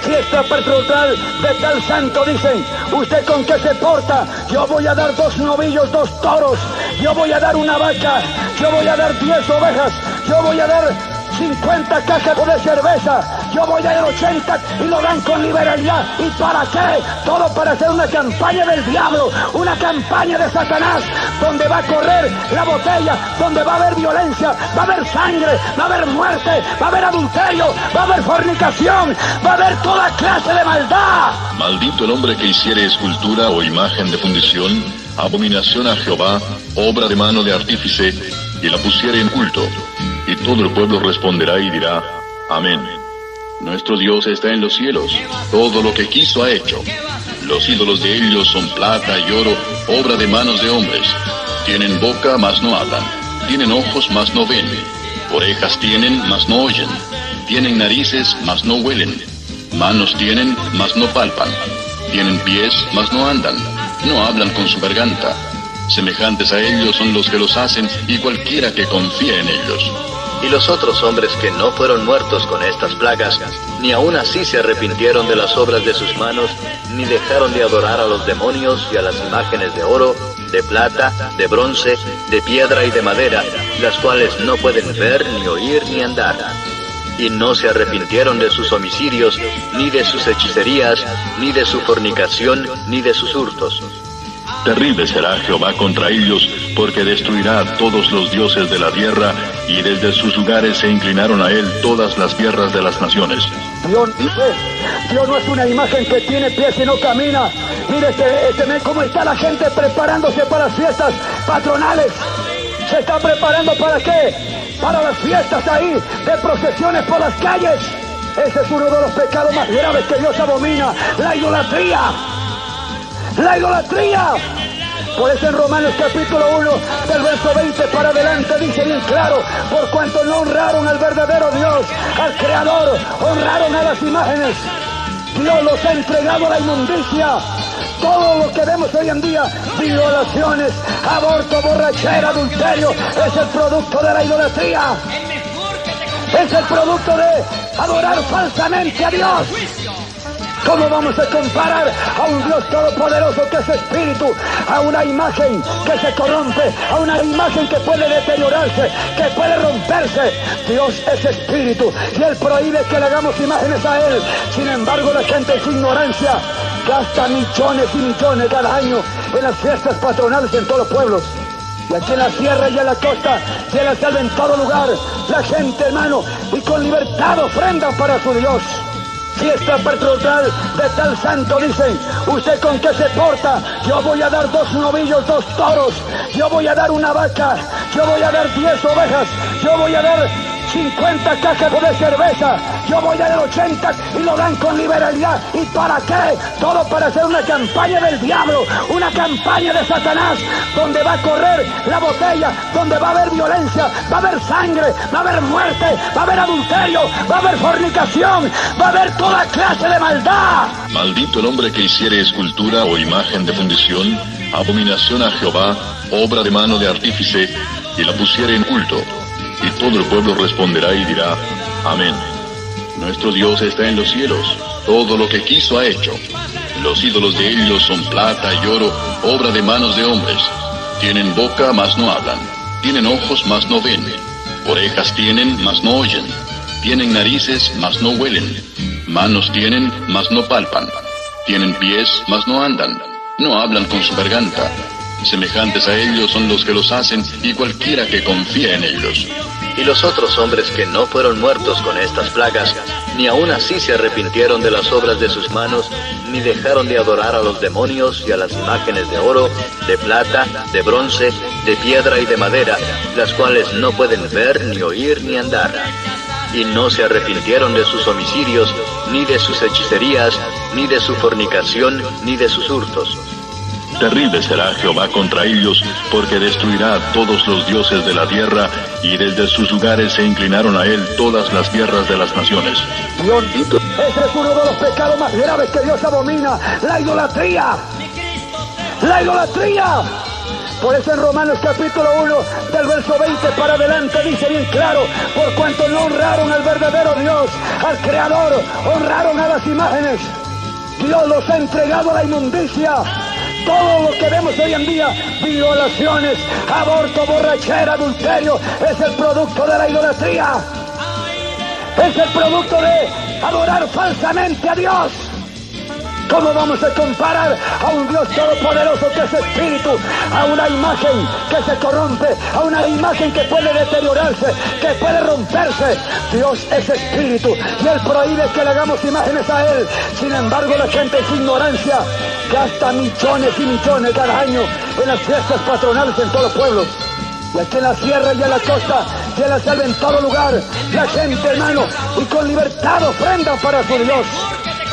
Fiesta patronal de tal santo, dicen: ¿usted con qué se porta? Yo voy a dar 2 novillos, 2 toros, yo voy a dar una vaca, yo voy a dar 10 ovejas, yo voy a dar 50 cajas de cerveza, yo voy a dar 80, y lo dan con liberalidad. ¿Y para qué? Todo para hacer una campaña del diablo, una campaña de Satanás, donde va a correr la botella, donde va a haber violencia, va a haber sangre, va a haber muerte, va a haber adulterio, va a haber fornicación, va a haber toda clase de maldad. Maldito el hombre que hiciere escultura o imagen de fundición, abominación a Jehová, obra de mano de artífice, y la pusiere en culto. Y todo el pueblo responderá y dirá: amén. Nuestro Dios está en los cielos, todo lo que quiso ha hecho. Los ídolos de ellos son plata y oro, obra de manos de hombres. Tienen boca, mas no hablan. Tienen ojos, mas no ven. Orejas tienen, mas no oyen. Tienen narices, mas no huelen. Manos tienen, mas no palpan. Tienen pies, mas no andan. No hablan con su garganta. Semejantes a ellos son los que los hacen, y cualquiera que confía en ellos. Y los otros hombres que no fueron muertos con estas plagas, ni aun así se arrepintieron de las obras de sus manos, ni dejaron de adorar a los demonios y a las imágenes de oro, de plata, de bronce, de piedra y de madera, las cuales no pueden ver, ni oír, ni andar. Y no se arrepintieron de sus homicidios, ni de sus hechicerías, ni de su fornicación, ni de sus hurtos. Terrible será Jehová contra ellos, porque destruirá a todos los dioses de la tierra, y desde sus lugares se inclinaron a él todas las tierras de las naciones. Dios no es una imagen que tiene pies y no camina. Mire cómo está la gente preparándose para las fiestas patronales. ¿Se está preparando para qué? Para las fiestas ahí, de procesiones por las calles. Ese es uno de los pecados más graves que Dios abomina, la idolatría. ¡La idolatría! Por eso en Romanos capítulo 1, del verso 20 para adelante, dice bien claro: por cuanto no honraron al verdadero Dios, al Creador, honraron a las imágenes. Dios los ha entregado a la inmundicia. Todo lo que vemos hoy en día, violaciones, aborto, borrachera, adulterio, es el producto de la idolatría. Es el producto de adorar falsamente a Dios. ¿Cómo vamos a comparar a un Dios todopoderoso que es espíritu, a una imagen que se corrompe, a una imagen que puede deteriorarse, que puede romperse? Dios es espíritu y Él prohíbe que le hagamos imágenes a Él. Sin embargo, la gente en su ignorancia gasta millones y millones cada año en las fiestas patronales en todos los pueblos. Y aquí en la sierra y en la costa, y en la selva, en todo lugar, la gente, hermano, y con libertad ofrendan para su Dios. Fiesta patronal de tal santo, dicen, ¿usted con qué se porta? Yo voy a dar 2 novillos, 2 toros, yo voy a dar una vaca, yo voy a dar 10 ovejas, yo voy a dar 50 cajas de cerveza, yo voy a dar 80 y lo dan con liberalidad. ¿Y para qué? Todo para hacer una campaña del diablo, una campaña de Satanás, donde va a correr la botella, donde va a haber violencia, va a haber sangre, va a haber muerte, va a haber adulterio, va a haber fornicación, va a haber toda clase de maldad. Maldito el hombre que hiciere escultura o imagen de fundición, abominación a Jehová, obra de mano de artífice, y la pusiere en culto. Y todo el pueblo responderá y dirá, amén. Nuestro Dios está en los cielos, todo lo que quiso ha hecho. Los ídolos de ellos son plata y oro, obra de manos de hombres. Tienen boca, mas no hablan. Tienen ojos, mas no ven. Orejas tienen, mas no oyen. Tienen narices, mas no huelen. Manos tienen, mas no palpan. Tienen pies, mas no andan. No hablan con su garganta. Semejantes a ellos son los que los hacen, y cualquiera que confía en ellos. Y los otros hombres que no fueron muertos con estas plagas, ni aun así se arrepintieron de las obras de sus manos, ni dejaron de adorar a los demonios y a las imágenes de oro, de plata, de bronce, de piedra y de madera, las cuales no pueden ver, ni oír, ni andar. Y no se arrepintieron de sus homicidios, ni de sus hechicerías, ni de su fornicación, ni de sus hurtos. Terrible será Jehová contra ellos, porque destruirá a todos los dioses de la tierra, y desde sus lugares se inclinaron a él todas las tierras de las naciones. Ese es uno de los pecados más graves que Dios abomina, la idolatría. ¡La idolatría! Por eso en Romanos capítulo 1, del verso 20 para adelante, dice bien claro, por cuanto no honraron al verdadero Dios, al Creador, honraron a las imágenes. Dios los ha entregado a la inmundicia. Todo lo que vemos hoy en día, violaciones, aborto, borrachera, adulterio, es el producto de la idolatría. Es el producto de adorar falsamente a Dios. ¿Cómo vamos a comparar a un Dios todopoderoso que es espíritu, a una imagen que se corrompe, a una imagen que puede deteriorarse, que puede romperse? Dios es espíritu y Él prohíbe que le hagamos imágenes a Él. Sin embargo, la gente en su ignorancia gasta millones y millones cada año en las fiestas patronales en todos los pueblos. Y aquí en la sierra y en la costa y en la selva, en todo lugar, la gente, hermano, y con libertad ofrenda para su Dios.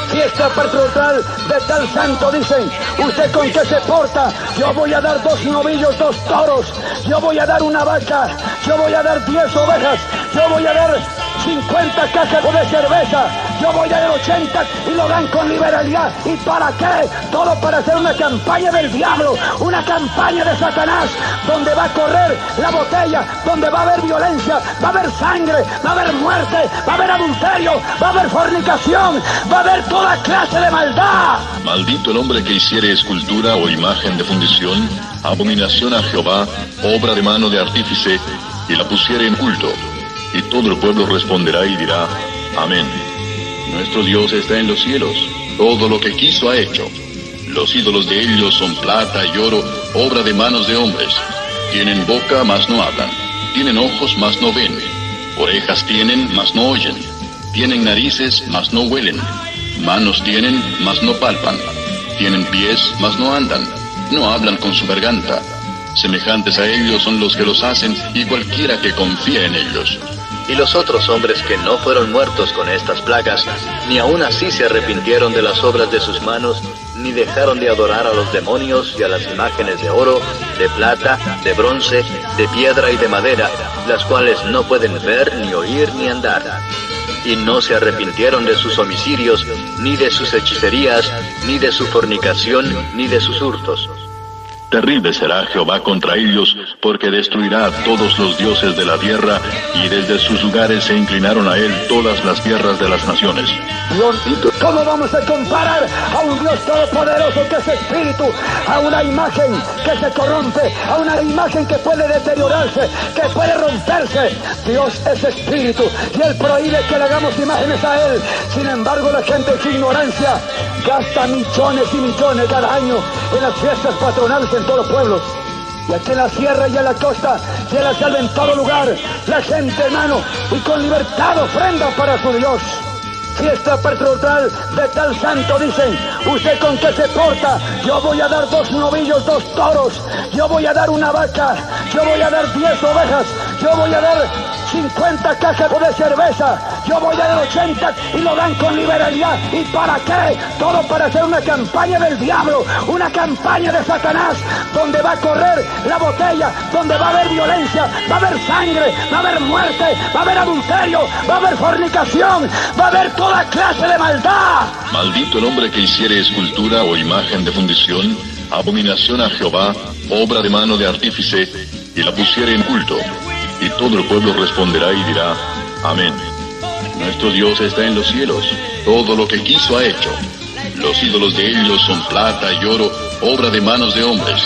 Fiesta patronal de tal santo, dicen, ¿usted con qué se porta? Yo voy a dar 2 novillos, 2 toros, yo voy a dar una vaca, yo voy a dar 10 ovejas, yo voy a dar 50 cajas de cerveza, yo voy a dar 80 y lo dan con liberalidad. ¿Y para qué? Todo para hacer una campaña del diablo, una campaña de Satanás, donde va a correr la botella, donde va a haber violencia, va a haber sangre, va a haber muerte, va a haber adulterio, va a haber fornicación, va a haber toda clase de maldad. Maldito el hombre que hiciere escultura o imagen de fundición, abominación a Jehová, obra de mano de artífice, y la pusiere en culto. Y todo el pueblo responderá y dirá, amén. Nuestro Dios está en los cielos, todo lo que quiso ha hecho. Los ídolos de ellos son plata y oro, obra de manos de hombres. Tienen boca, mas no hablan. Tienen ojos, mas no ven. Orejas tienen, mas no oyen. Tienen narices, mas no huelen. Manos tienen, mas no palpan. Tienen pies, mas no andan. No hablan con su garganta. Semejantes a ellos son los que los hacen, y cualquiera que confía en ellos. Y los otros hombres que no fueron muertos con estas plagas, ni aun así se arrepintieron de las obras de sus manos, ni dejaron de adorar a los demonios y a las imágenes de oro, de plata, de bronce, de piedra y de madera, las cuales no pueden ver, ni oír, ni andar. y no se arrepintieron de sus homicidios, ni de sus hechicerías, ni de su fornicación, ni de sus hurtos. Terrible será Jehová contra ellos, porque destruirá a todos los dioses de la tierra, y desde sus lugares se inclinaron a él todas las tierras de las naciones. ¿Cómo vamos a comparar a un Dios todopoderoso que es espíritu, a una imagen que se corrompe, a una imagen que puede deteriorarse, que puede romperse? Dios es espíritu y Él prohíbe que le hagamos imágenes a Él. Sin embargo, la gente en su ignorancia gasta millones y millones cada año en las fiestas patronales en todos los pueblos. Y aquí en la sierra y en la costa, y en la selva, en todo lugar, la gente, hermano, y con libertad ofrenda para su Dios. Fiesta patronal de tal santo, dicen, ¿usted con qué se porta? Yo voy a dar 2 novillos, 2 toros, yo voy a dar una vaca, yo voy a dar 10 ovejas, yo voy a dar 50 cajas de cerveza, yo voy a dar 80, y lo dan con liberalidad. ¿Y para qué? Todo para hacer una campaña del diablo, una campaña de Satanás, donde va a correr la botella, donde va a haber violencia, va a haber sangre, va a haber muerte, va a haber adulterio, va a haber fornicación, va a haber toda clase de maldad. Maldito el hombre que hiciere escultura o imagen de fundición, abominación a Jehová, obra de mano de artífice, y la pusiere en culto. Y todo el pueblo responderá y dirá, amén. Nuestro Dios está en los cielos, todo lo que quiso ha hecho. Los ídolos de ellos son plata y oro, obra de manos de hombres.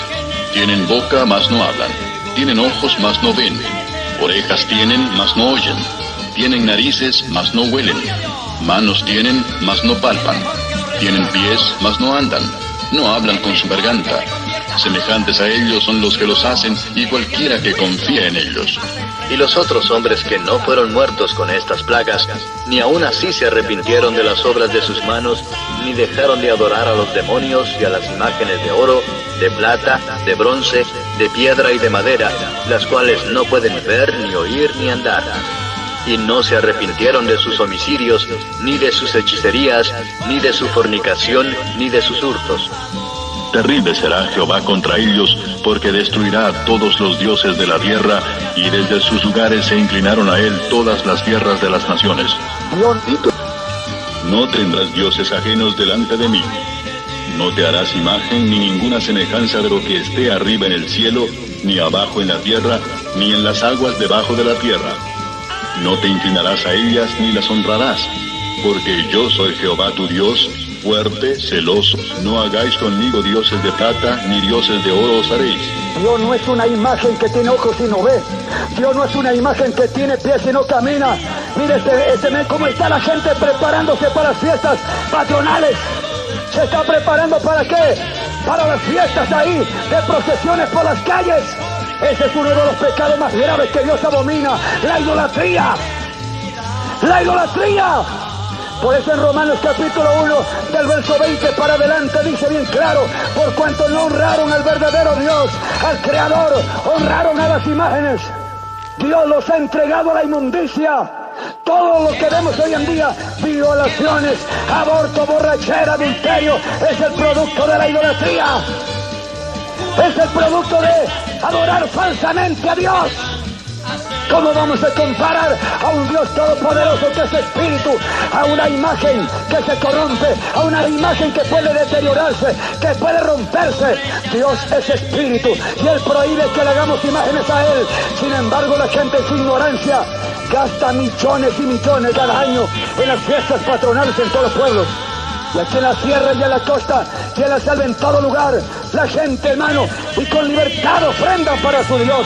Tienen boca, mas no hablan. Tienen ojos, mas no ven. Orejas tienen, mas no oyen. Tienen narices, mas no huelen. Manos tienen, mas no palpan. Tienen pies, mas no andan. No hablan con su garganta. Semejantes a ellos son los que los hacen, y cualquiera que confía en ellos. Y los otros hombres que no fueron muertos con estas plagas, ni aun así se arrepintieron de las obras de sus manos, ni dejaron de adorar a los demonios y a las imágenes de oro, de plata, de bronce, de piedra y de madera, las cuales no pueden ver, ni oír, ni andar. Y no se arrepintieron de sus homicidios, ni de sus hechicerías, ni de su fornicación, ni de sus hurtos. Terrible será Jehová contra ellos, porque destruirá a todos los dioses de la tierra, y desde sus lugares se inclinaron a él todas las tierras de las naciones. No tendrás dioses ajenos delante de mí. No te harás imagen ni ninguna semejanza de lo que esté arriba en el cielo, ni abajo en la tierra, ni en las aguas debajo de la tierra. No te inclinarás a ellas ni las honrarás, porque yo soy Jehová tu Dios, fuerte, celoso. No hagáis conmigo dioses de plata, ni dioses de oro os haréis. Dios no es una imagen que tiene ojos y no ve. Dios no es una imagen que tiene pies y no camina. Mire cómo está la gente preparándose para las fiestas patronales. ¿Se está preparando para qué? Para las fiestas ahí, de procesiones por las calles. Ese es uno de los pecados más graves que Dios abomina, la idolatría. ¡La idolatría! Por eso en Romanos capítulo 1, del verso 20 para adelante, dice bien claro, por cuanto no honraron al verdadero Dios, al Creador, honraron a las imágenes. Dios los ha entregado a la inmundicia. Todo lo que vemos hoy en día, violaciones, aborto, borrachera, adulterio, es el producto de la idolatría. Es el producto de adorar falsamente a Dios. ¿Cómo vamos a comparar a un Dios todopoderoso que es espíritu, a una imagen que se corrompe, a una imagen que puede deteriorarse, que puede romperse? Dios es espíritu y Él prohíbe que le hagamos imágenes a Él. Sin embargo, la gente en su ignorancia gasta millones y millones cada año en las fiestas patronales en todos los pueblos. Y aquí en la sierra y en la costa y en la selva, en todo lugar, la gente, hermano, y con libertad ofrenda para su Dios.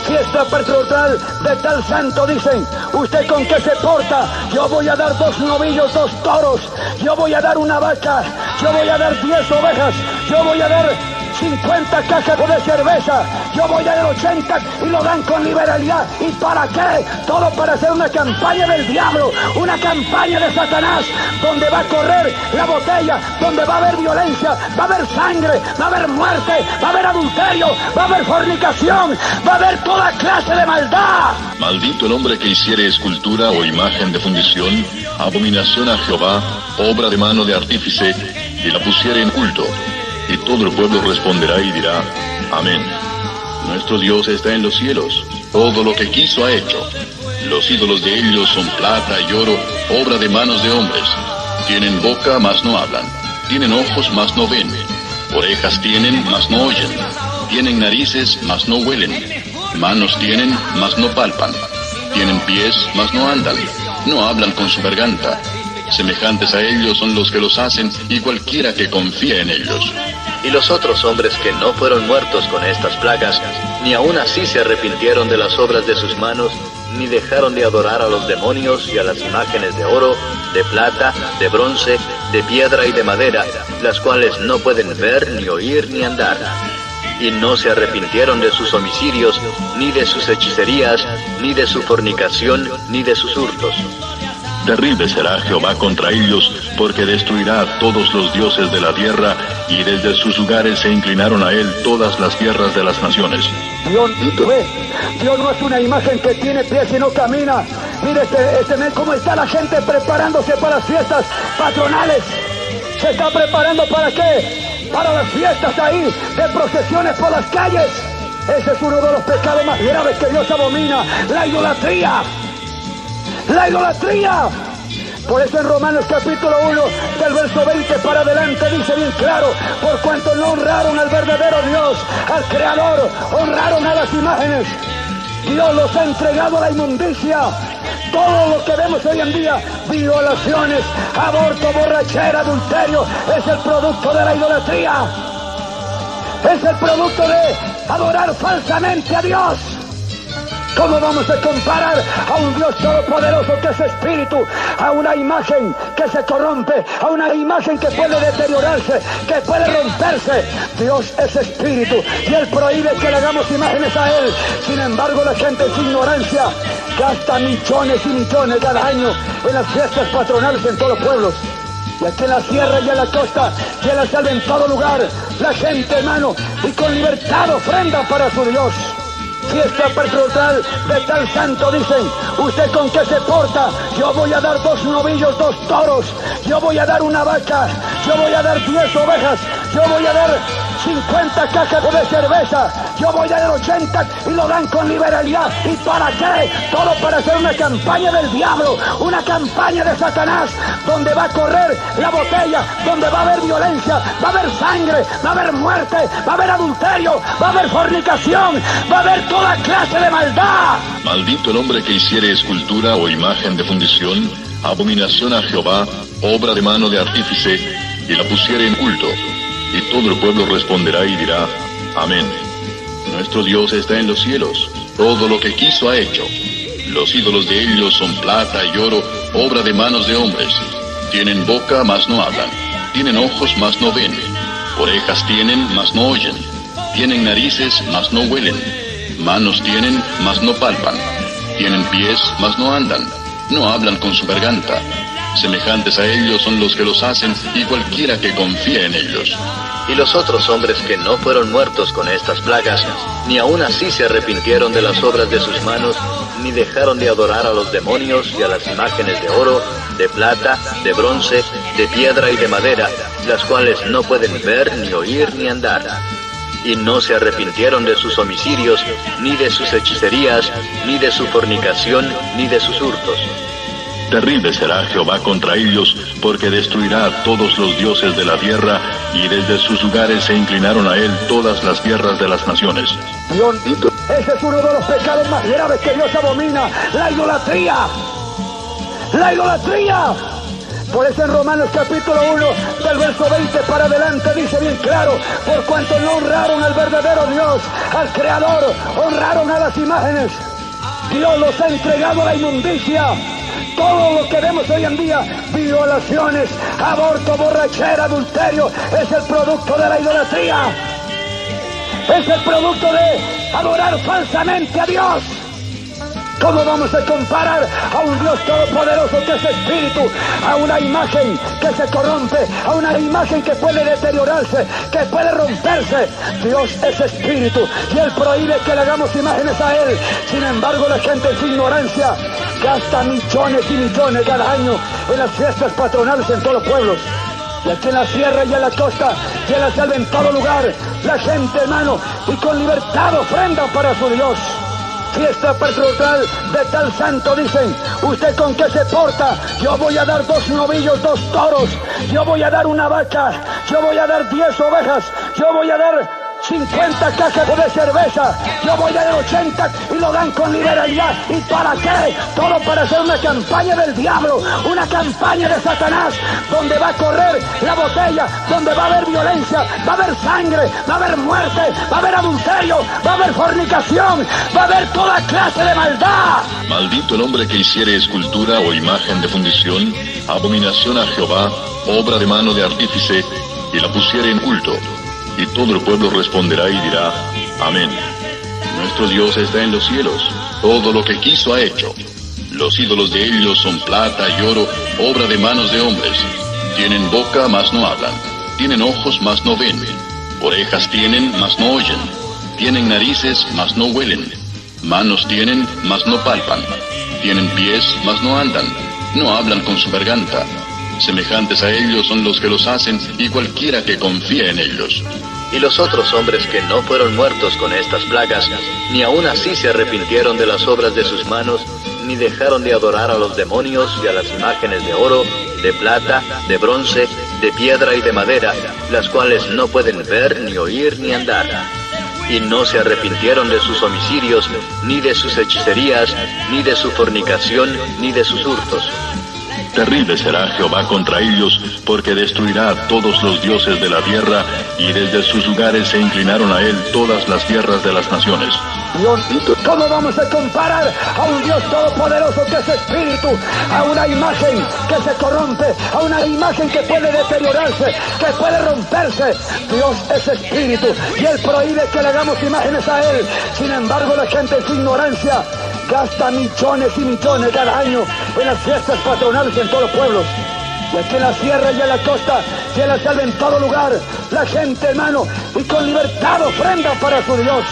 Fiesta patronal de tal santo, dicen, ¿usted con qué se porta? Yo voy a dar 2 novillos, 2 toros, yo voy a dar una vaca, yo voy a dar 10 ovejas, yo voy a dar 50 cajas de cerveza, yo voy a dar 80, y lo dan con liberalidad. ¿Y para qué? Todo para hacer una campaña del diablo, una campaña de Satanás, donde va a correr la botella, donde va a haber violencia, va a haber sangre, va a haber muerte, va a haber adulterio, va a haber fornicación, va a haber toda clase de maldad. Maldito el hombre que hiciere escultura o imagen de fundición, abominación a Jehová, obra de mano de artífice, y la pusiere en culto. Y todo el pueblo responderá y dirá, amén. Nuestro Dios está en los cielos, todo lo que quiso ha hecho. Los ídolos de ellos son plata y oro, obra de manos de hombres. Tienen boca, mas no hablan. Tienen ojos, mas no ven. Orejas tienen, mas no oyen. Tienen narices, mas no huelen. Manos tienen, mas no palpan. Tienen pies, mas no andan. No hablan con su garganta. Semejantes a ellos son los que los hacen, y cualquiera que confía en ellos. Y los otros hombres que no fueron muertos con estas plagas, ni aun así se arrepintieron de las obras de sus manos, ni dejaron de adorar a los demonios y a las imágenes de oro, de plata, de bronce, de piedra y de madera, las cuales no pueden ver, ni oír, ni andar. Y no se arrepintieron de sus homicidios, ni de sus hechicerías, ni de su fornicación, ni de sus hurtos. Terrible será Jehová contra ellos, porque destruirá a todos los dioses de la tierra, y desde sus lugares se inclinaron a él todas las tierras de las naciones. Dios no es una imagen que tiene pies y no camina. Mire cómo está la gente preparándose para las fiestas patronales. ¿Se está preparando para qué? Para las fiestas ahí, de procesiones por las calles. Ese es uno de los pecados más graves que Dios abomina, la idolatría. ¡La idolatría! Por eso en Romanos capítulo 1, del verso 20 para adelante, dice bien claro: por cuanto no honraron al verdadero Dios, al Creador, honraron a las imágenes. Dios los ha entregado a la inmundicia. Todo lo que vemos hoy en día, violaciones, aborto, borrachera, adulterio, es el producto de la idolatría. Es el producto de adorar falsamente a Dios. ¿Cómo vamos a comparar a un Dios todopoderoso que es espíritu, a una imagen que se corrompe, a una imagen que puede deteriorarse, que puede romperse? Dios es espíritu y Él prohíbe que le hagamos imágenes a Él. Sin embargo, la gente en su ignorancia gasta millones y millones cada año en las fiestas patronales en todos los pueblos. Y aquí en la sierra y en la costa, y en la selva, en todo lugar, la gente, hermano, y con libertad ofrenda para su Dios. Fiesta patronal de tal santo, dicen: ¿usted con qué se porta? Yo voy a dar 2 novillos, 2 toros, yo voy a dar una vaca, yo voy a dar 10 ovejas, yo voy a dar 50 cajas de cerveza, yo voy a dar 80, y lo dan con liberalidad. ¿Y para qué? Todo para hacer una campaña del diablo, una campaña de Satanás, donde va a correr la botella, donde va a haber violencia, va a haber sangre, va a haber muerte, va a haber adulterio, va a haber fornicación, va a haber toda clase de maldad. Maldito el hombre que hiciere escultura o imagen de fundición, abominación a Jehová, obra de mano de artífice, y la pusiere en culto. Y todo el pueblo responderá y dirá: amén. Nuestro Dios está en los cielos, todo lo que quiso ha hecho. Los ídolos de ellos son plata y oro, obra de manos de hombres. Tienen boca, mas no hablan. Tienen ojos, mas no ven. Orejas tienen, mas no oyen. Tienen narices, mas no huelen. Manos tienen, mas no palpan. Tienen pies, mas no andan. No hablan con su garganta. Semejantes a ellos son los que los hacen, y cualquiera que confía en ellos. Y los otros hombres que no fueron muertos con estas plagas, ni aun así se arrepintieron de las obras de sus manos, ni dejaron de adorar a los demonios y a las imágenes de oro, de plata, de bronce, de piedra y de madera, las cuales no pueden ver, ni oír, ni andar. Y no se arrepintieron de sus homicidios, ni de sus hechicerías, ni de su fornicación, ni de sus hurtos. Terrible será Jehová contra ellos, porque destruirá a todos los dioses de la tierra, y desde sus lugares se inclinaron a él todas las tierras de las naciones. Ese es uno de los pecados más graves que Dios abomina, la idolatría. ¡La idolatría! Por eso en Romanos capítulo 1, del verso 20 para adelante, dice bien claro: por cuanto no honraron al verdadero Dios, al Creador, honraron a las imágenes. Dios los ha entregado a la inmundicia. Todo lo que vemos hoy en día, violaciones, aborto, borrachera, adulterio, es el producto de la idolatría. Es el producto de adorar falsamente a Dios. ¿Cómo vamos a comparar a un Dios todopoderoso que es espíritu, a una imagen que se corrompe, a una imagen que puede deteriorarse, que puede romperse? Dios es espíritu y Él prohíbe que le hagamos imágenes a Él. Sin embargo, la gente en su ignorancia gasta millones y millones cada año en las fiestas patronales en todos los pueblos. Y aquí en la sierra y en la costa y en la selva, en todo lugar, la gente, hermano, y con libertad ofrenda para su Dios. fiesta patronal de tal santo, dicen, ¿usted con qué se porta? Yo voy a dar 2 novillos, 2 toros, yo voy a dar una vaca, yo voy a dar 10 ovejas, yo voy a dar 50 cajas de cerveza, yo voy a dar 80 y lo dan con liberalidad. ¿Y para qué? Todo para hacer una campaña del diablo, una campaña de Satanás, donde va a correr la botella, donde va a haber violencia, va a haber sangre, va a haber muerte, va a haber adulterio, va a haber fornicación, va a haber toda clase de maldad. Maldito el hombre que hiciere escultura o imagen de fundición, abominación a Jehová, obra de mano de artífice, y la pusiere en culto. Y todo el pueblo responderá y dirá, amén. Nuestro Dios está en los cielos, todo lo que quiso ha hecho. Los ídolos de ellos son plata y oro, obra de manos de hombres. Tienen boca, mas no hablan. Tienen ojos, mas no ven. Orejas tienen, mas no oyen. Tienen narices, mas no huelen. Manos tienen, mas no palpan. Tienen pies, mas no andan. No hablan con su garganta. Semejantes a ellos son los que los hacen, y cualquiera que confía en ellos. Y los otros hombres que no fueron muertos con estas plagas, ni aun así se arrepintieron de las obras de sus manos, ni dejaron de adorar a los demonios y a las imágenes de oro, de plata, de bronce, de piedra y de madera, las cuales no pueden ver, ni oír, ni andar. Y no se arrepintieron de sus homicidios, ni de sus hechicerías, ni de su fornicación, ni de sus hurtos. Terrible será Jehová contra ellos, porque destruirá a todos los dioses de la tierra, y desde sus lugares se inclinaron a él todas las tierras de las naciones. Dios, ¿cómo vamos a comparar a un Dios todopoderoso que es espíritu, a una imagen que se corrompe, a una imagen que puede deteriorarse, que puede romperse? Dios es espíritu y Él prohíbe que le hagamos imágenes a Él. Sin embargo, la gente en su ignorancia gasta millones y millones cada año en las fiestas patronales en todos los pueblos. Y aquí en la sierra y en la costa, y en la selva, en todo lugar, la gente, hermano, y con libertad ofrenda para su Dios.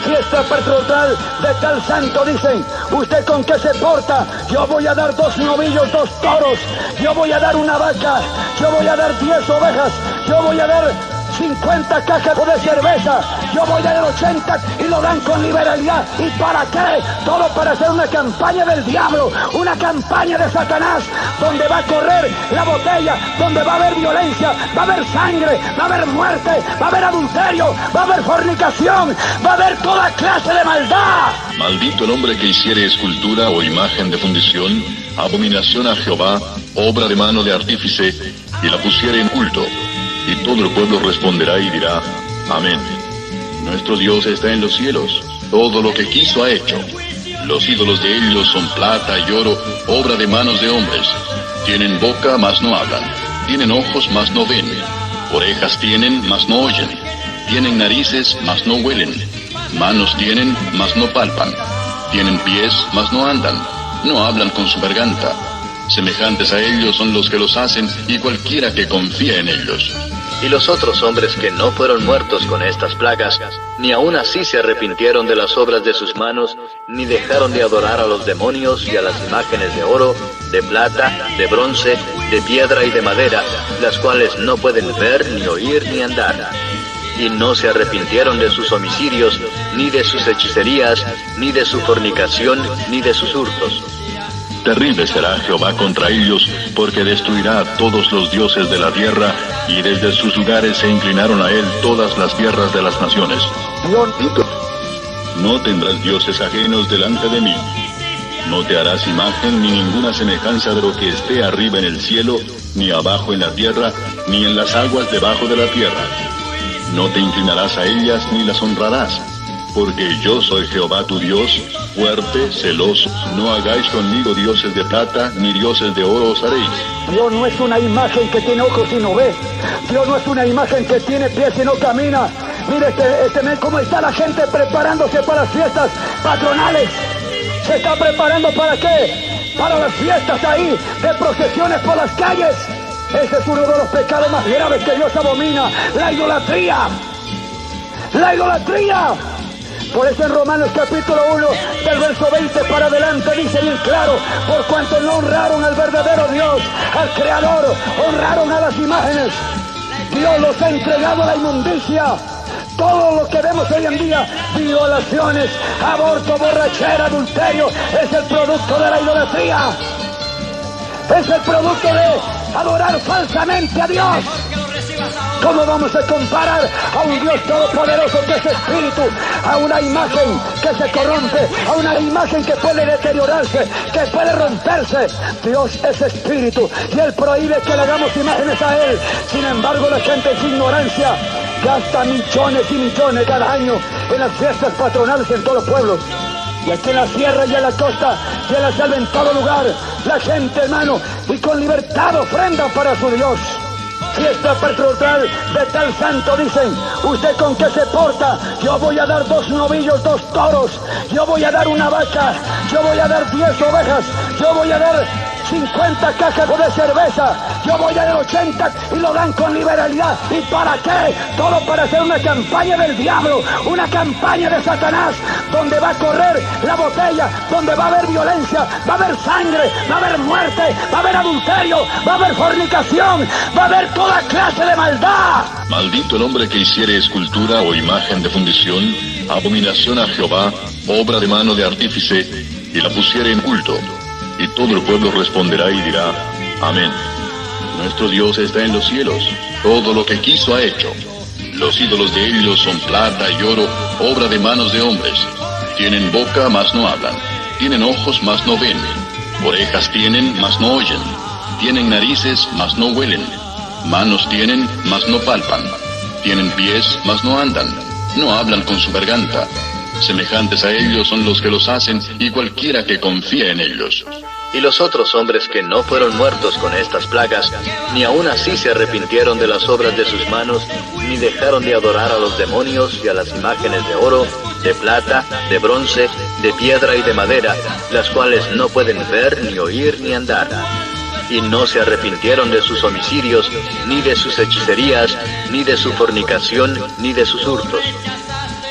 Fiesta patronal de tal santo, dicen, ¿usted con qué se porta? Yo voy a dar 2 novillos, 2 toros, yo voy a dar una vaca, yo voy a dar 10 ovejas, yo voy a dar 50 cajas de cerveza, yo voy a dar 80 y lo dan con liberalidad. ¿Y para qué? Todo para hacer una campaña del diablo, una campaña de Satanás, donde va a correr la botella, donde va a haber violencia, va a haber sangre, va a haber muerte, va a haber adulterio, va a haber fornicación, va a haber toda clase de maldad. Maldito el hombre que hiciere escultura o imagen de fundición, abominación a Jehová, obra de mano de artífice, y la pusiere en culto. Y todo el pueblo responderá y dirá, amén. Nuestro Dios está en los cielos, todo lo que quiso ha hecho. Los ídolos de ellos son plata y oro, obra de manos de hombres. Tienen boca, mas no hablan. Tienen ojos, mas no ven. Orejas tienen, mas no oyen. Tienen narices, mas no huelen. Manos tienen, mas no palpan. Tienen pies, mas no andan. No hablan con su garganta. Semejantes a ellos son los que los hacen, y cualquiera que confía en ellos. Y los otros hombres que no fueron muertos con estas plagas, ni aun así se arrepintieron de las obras de sus manos, ni dejaron de adorar a los demonios y a las imágenes de oro, de plata, de bronce, de piedra y de madera, las cuales no pueden ver, ni oír, ni andar. Y no se arrepintieron de sus homicidios, ni de sus hechicerías, ni de su fornicación, ni de sus hurtos. Terrible será Jehová contra ellos, porque destruirá a todos los dioses de la tierra, y desde sus lugares se inclinaron a él todas las tierras de las naciones. No tendrás dioses ajenos delante de mí. No te harás imagen ni ninguna semejanza de lo que esté arriba en el cielo, ni abajo en la tierra, ni en las aguas debajo de la tierra. No te inclinarás a ellas ni las honrarás. Porque yo soy Jehová tu Dios, fuerte, celoso. No hagáis conmigo dioses de plata, ni dioses de oro os haréis. Dios no es una imagen que tiene ojos y no ve. Dios no es una imagen que tiene pies y no camina. Mire cómo está la gente preparándose para las fiestas patronales. ¿Se está preparando para qué? Para las fiestas ahí, de procesiones por las calles. Ese es uno de los pecados más graves que Dios abomina, la idolatría. ¡La idolatría! Por eso en Romanos capítulo 1, del verso 20 para adelante, dice bien claro, por cuanto no honraron al verdadero Dios, al Creador, honraron a las imágenes. Dios los ha entregado a la inmundicia. Todo lo que vemos hoy en día, violaciones, aborto, borrachera, adulterio, es el producto de la idolatría. Es el producto de adorar falsamente a Dios. ¿Cómo vamos a comparar a un Dios todopoderoso que es espíritu, a una imagen que se corrompe, a una imagen que puede deteriorarse, que puede romperse? Dios es espíritu y Él prohíbe que le hagamos imágenes a Él. Sin embargo, la gente en su ignorancia gasta millones y millones cada año en las fiestas patronales en todos los pueblos. Y aquí en la sierra y en la costa y en la selva, en todo lugar, la gente, hermano, y con libertad ofrenda para su Dios. Fiesta patronal de tal santo, dicen, ¿usted con qué se porta? Yo voy a dar 2 novillos, 2 toros, yo voy a dar una vaca, yo voy a dar 10 ovejas, yo voy a dar 50 cajas de cerveza, yo voy a dar 80 y lo dan con liberalidad. ¿Y para qué? Todo para hacer una campaña del diablo, una campaña de Satanás, donde va a correr la botella, donde va a haber violencia, va a haber sangre, va a haber muerte, va a haber adulterio, va a haber fornicación, va a haber toda clase de maldad. Maldito el hombre que hiciere escultura o imagen de fundición, abominación a Jehová, obra de mano de artífice, y la pusiere en culto. Y todo el pueblo responderá y dirá, amén. Nuestro Dios está en los cielos, todo lo que quiso ha hecho. Los ídolos de ellos son plata y oro, obra de manos de hombres. Tienen boca, mas no hablan. Tienen ojos, mas no ven. Orejas tienen, mas no oyen. Tienen narices, mas no huelen. Manos tienen, mas no palpan. Tienen pies, mas no andan. No hablan con su garganta. Semejantes a ellos son los que los hacen, y cualquiera que confía en ellos. Y los otros hombres que no fueron muertos con estas plagas, ni aun así se arrepintieron de las obras de sus manos, ni dejaron de adorar a los demonios y a las imágenes de oro, de plata, de bronce, de piedra y de madera, las cuales no pueden ver, ni oír, ni andar. Y no se arrepintieron de sus homicidios, ni de sus hechicerías, ni de su fornicación, ni de sus hurtos.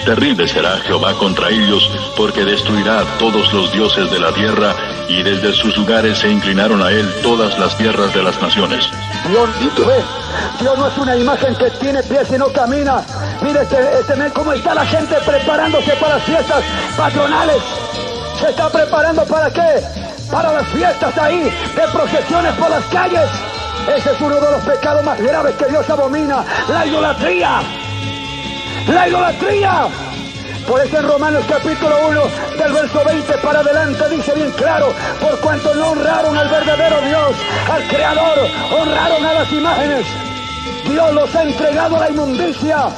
Terrible será Jehová contra ellos, porque destruirá a todos los dioses de la tierra, y desde sus lugares se inclinaron a él todas las tierras de las naciones. Dios no es una imagen que tiene pies y no camina. Mire cómo está la gente preparándose para las fiestas patronales. ¿Se está preparando para qué? Para las fiestas ahí, de procesiones por las calles. Ese es uno de los pecados más graves que Dios abomina, la idolatría. ¡La idolatría! Por eso en Romanos capítulo 1, del verso 20 para adelante, dice bien claro, por cuanto no honraron al verdadero Dios, al Creador, honraron a las imágenes. Dios los ha entregado a la inmundicia.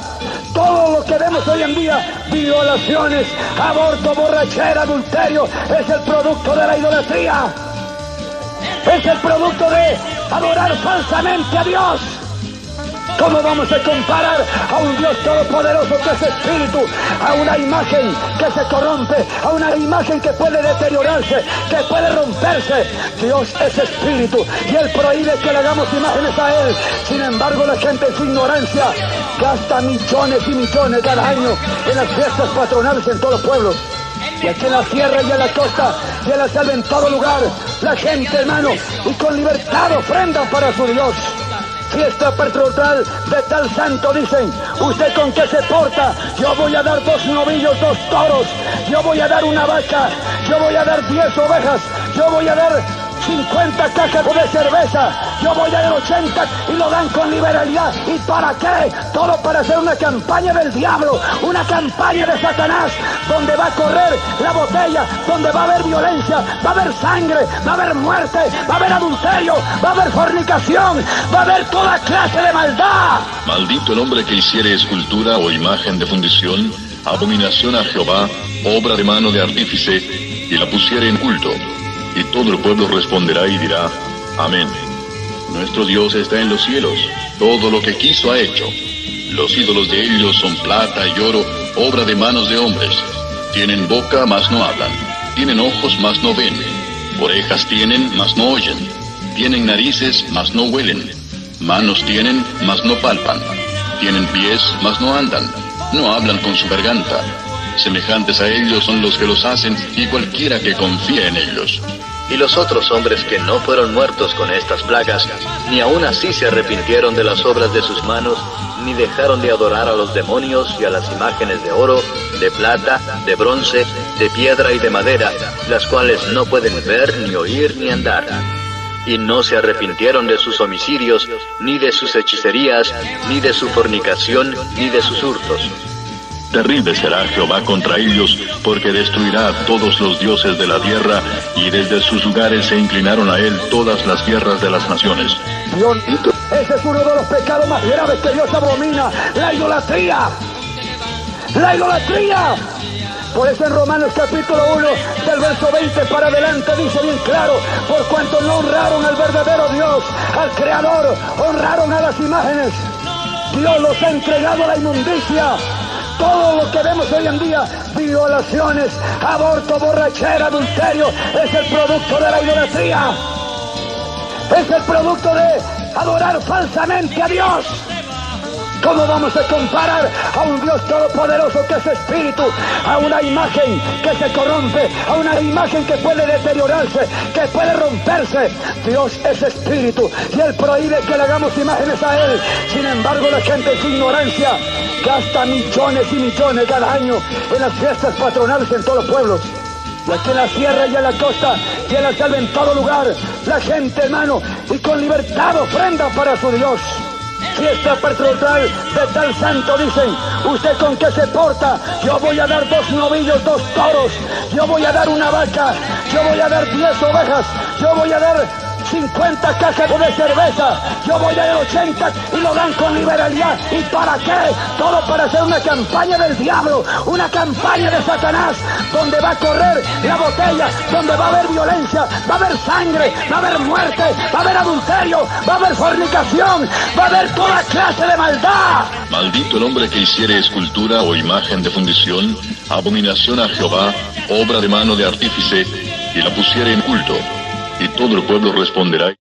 Todo lo que vemos hoy en día, violaciones, aborto, borrachera, adulterio, es el producto de la idolatría. Es el producto de adorar falsamente a Dios. ¿Cómo vamos a comparar a un Dios todopoderoso que es espíritu, a una imagen que se corrompe, a una imagen que puede deteriorarse, que puede romperse? Dios es espíritu y Él prohíbe que le hagamos imágenes a Él. Sin embargo, la gente en su ignorancia gasta millones y millones cada año en las fiestas patronales en todos los pueblos. Y aquí en la sierra y en la costa y en la selva, en todo lugar, la gente, hermano, y con libertad ofrenda para su Dios. Fiesta patronal de tal santo, dicen, ¿usted con qué se porta? Yo voy a dar 2 novillos, 2 toros, yo voy a dar una vaca, yo voy a dar 10 ovejas, yo voy a dar 50 cajas de cerveza, yo voy a dar 80 y lo dan con liberalidad. ¿Y para qué? Todo para hacer una campaña del diablo, una campaña de Satanás, donde va a correr la botella, donde va a haber violencia, va a haber sangre, va a haber muerte, va a haber adulterio, va a haber fornicación, va a haber toda clase de maldad. Maldito el hombre que hiciere escultura o imagen de fundición, abominación a Jehová, obra de mano de artífice, y la pusiere en culto. Y todo el pueblo responderá y dirá, amén. Nuestro Dios está en los cielos, todo lo que quiso ha hecho. Los ídolos de ellos son plata y oro, obra de manos de hombres. Tienen boca, mas no hablan. Tienen ojos, mas no ven. Orejas tienen, mas no oyen. Tienen narices, mas no huelen. Manos tienen, mas no palpan. Tienen pies, mas no andan. No hablan con su garganta. Semejantes a ellos son los que los hacen, y cualquiera que confía en ellos. Y los otros hombres que no fueron muertos con estas plagas, ni aun así se arrepintieron de las obras de sus manos, ni dejaron de adorar a los demonios y a las imágenes de oro, de plata, de bronce, de piedra y de madera, las cuales no pueden ver, ni oír, ni andar. Y no se arrepintieron de sus homicidios, ni de sus hechicerías, ni de su fornicación, ni de sus hurtos. Terrible será Jehová contra ellos, porque destruirá a todos los dioses de la tierra, y desde sus lugares se inclinaron a él todas las tierras de las naciones. Dios, ese es uno de los pecados más graves que Dios abomina, la idolatría. ¡La idolatría! Por eso en Romanos capítulo 1, del verso 20 para adelante, dice bien claro: por cuanto no honraron al verdadero Dios, al Creador, honraron a las imágenes. Dios los ha entregado a la inmundicia. Todo lo que vemos hoy en día, violaciones, aborto, borrachera, adulterio, es el producto de la idolatría. Es el producto de adorar falsamente a Dios. ¿Cómo vamos a comparar a un Dios todopoderoso que es espíritu, a una imagen que se corrompe, a una imagen que puede deteriorarse, que puede romperse? Dios es espíritu y Él prohíbe que le hagamos imágenes a Él. Sin embargo, la gente en su ignorancia gasta millones y millones cada año en las fiestas patronales en todos los pueblos. Y aquí en la sierra y en la costa y en la selva, en todo lugar, la gente, hermano, y con libertad ofrenda para su Dios. Fiesta patronal de tal santo, dicen: ¿usted con qué se porta? Yo voy a dar 2 novillos, 2 toros, yo voy a dar una vaca, yo voy a dar 10 ovejas, yo voy a dar 50 cajas de cerveza, yo voy a dar 80, y lo dan con liberalidad. ¿Y para qué? Todo para hacer una campaña del diablo, una campaña de Satanás, donde va a correr la botella, donde va a haber violencia, va a haber sangre, va a haber muerte, va a haber adulterio, va a haber fornicación, va a haber toda clase de maldad. Maldito el hombre que hiciere escultura o imagen de fundición, abominación a Jehová, obra de mano de artífice, y la pusiere en culto. Y todo el pueblo responderá.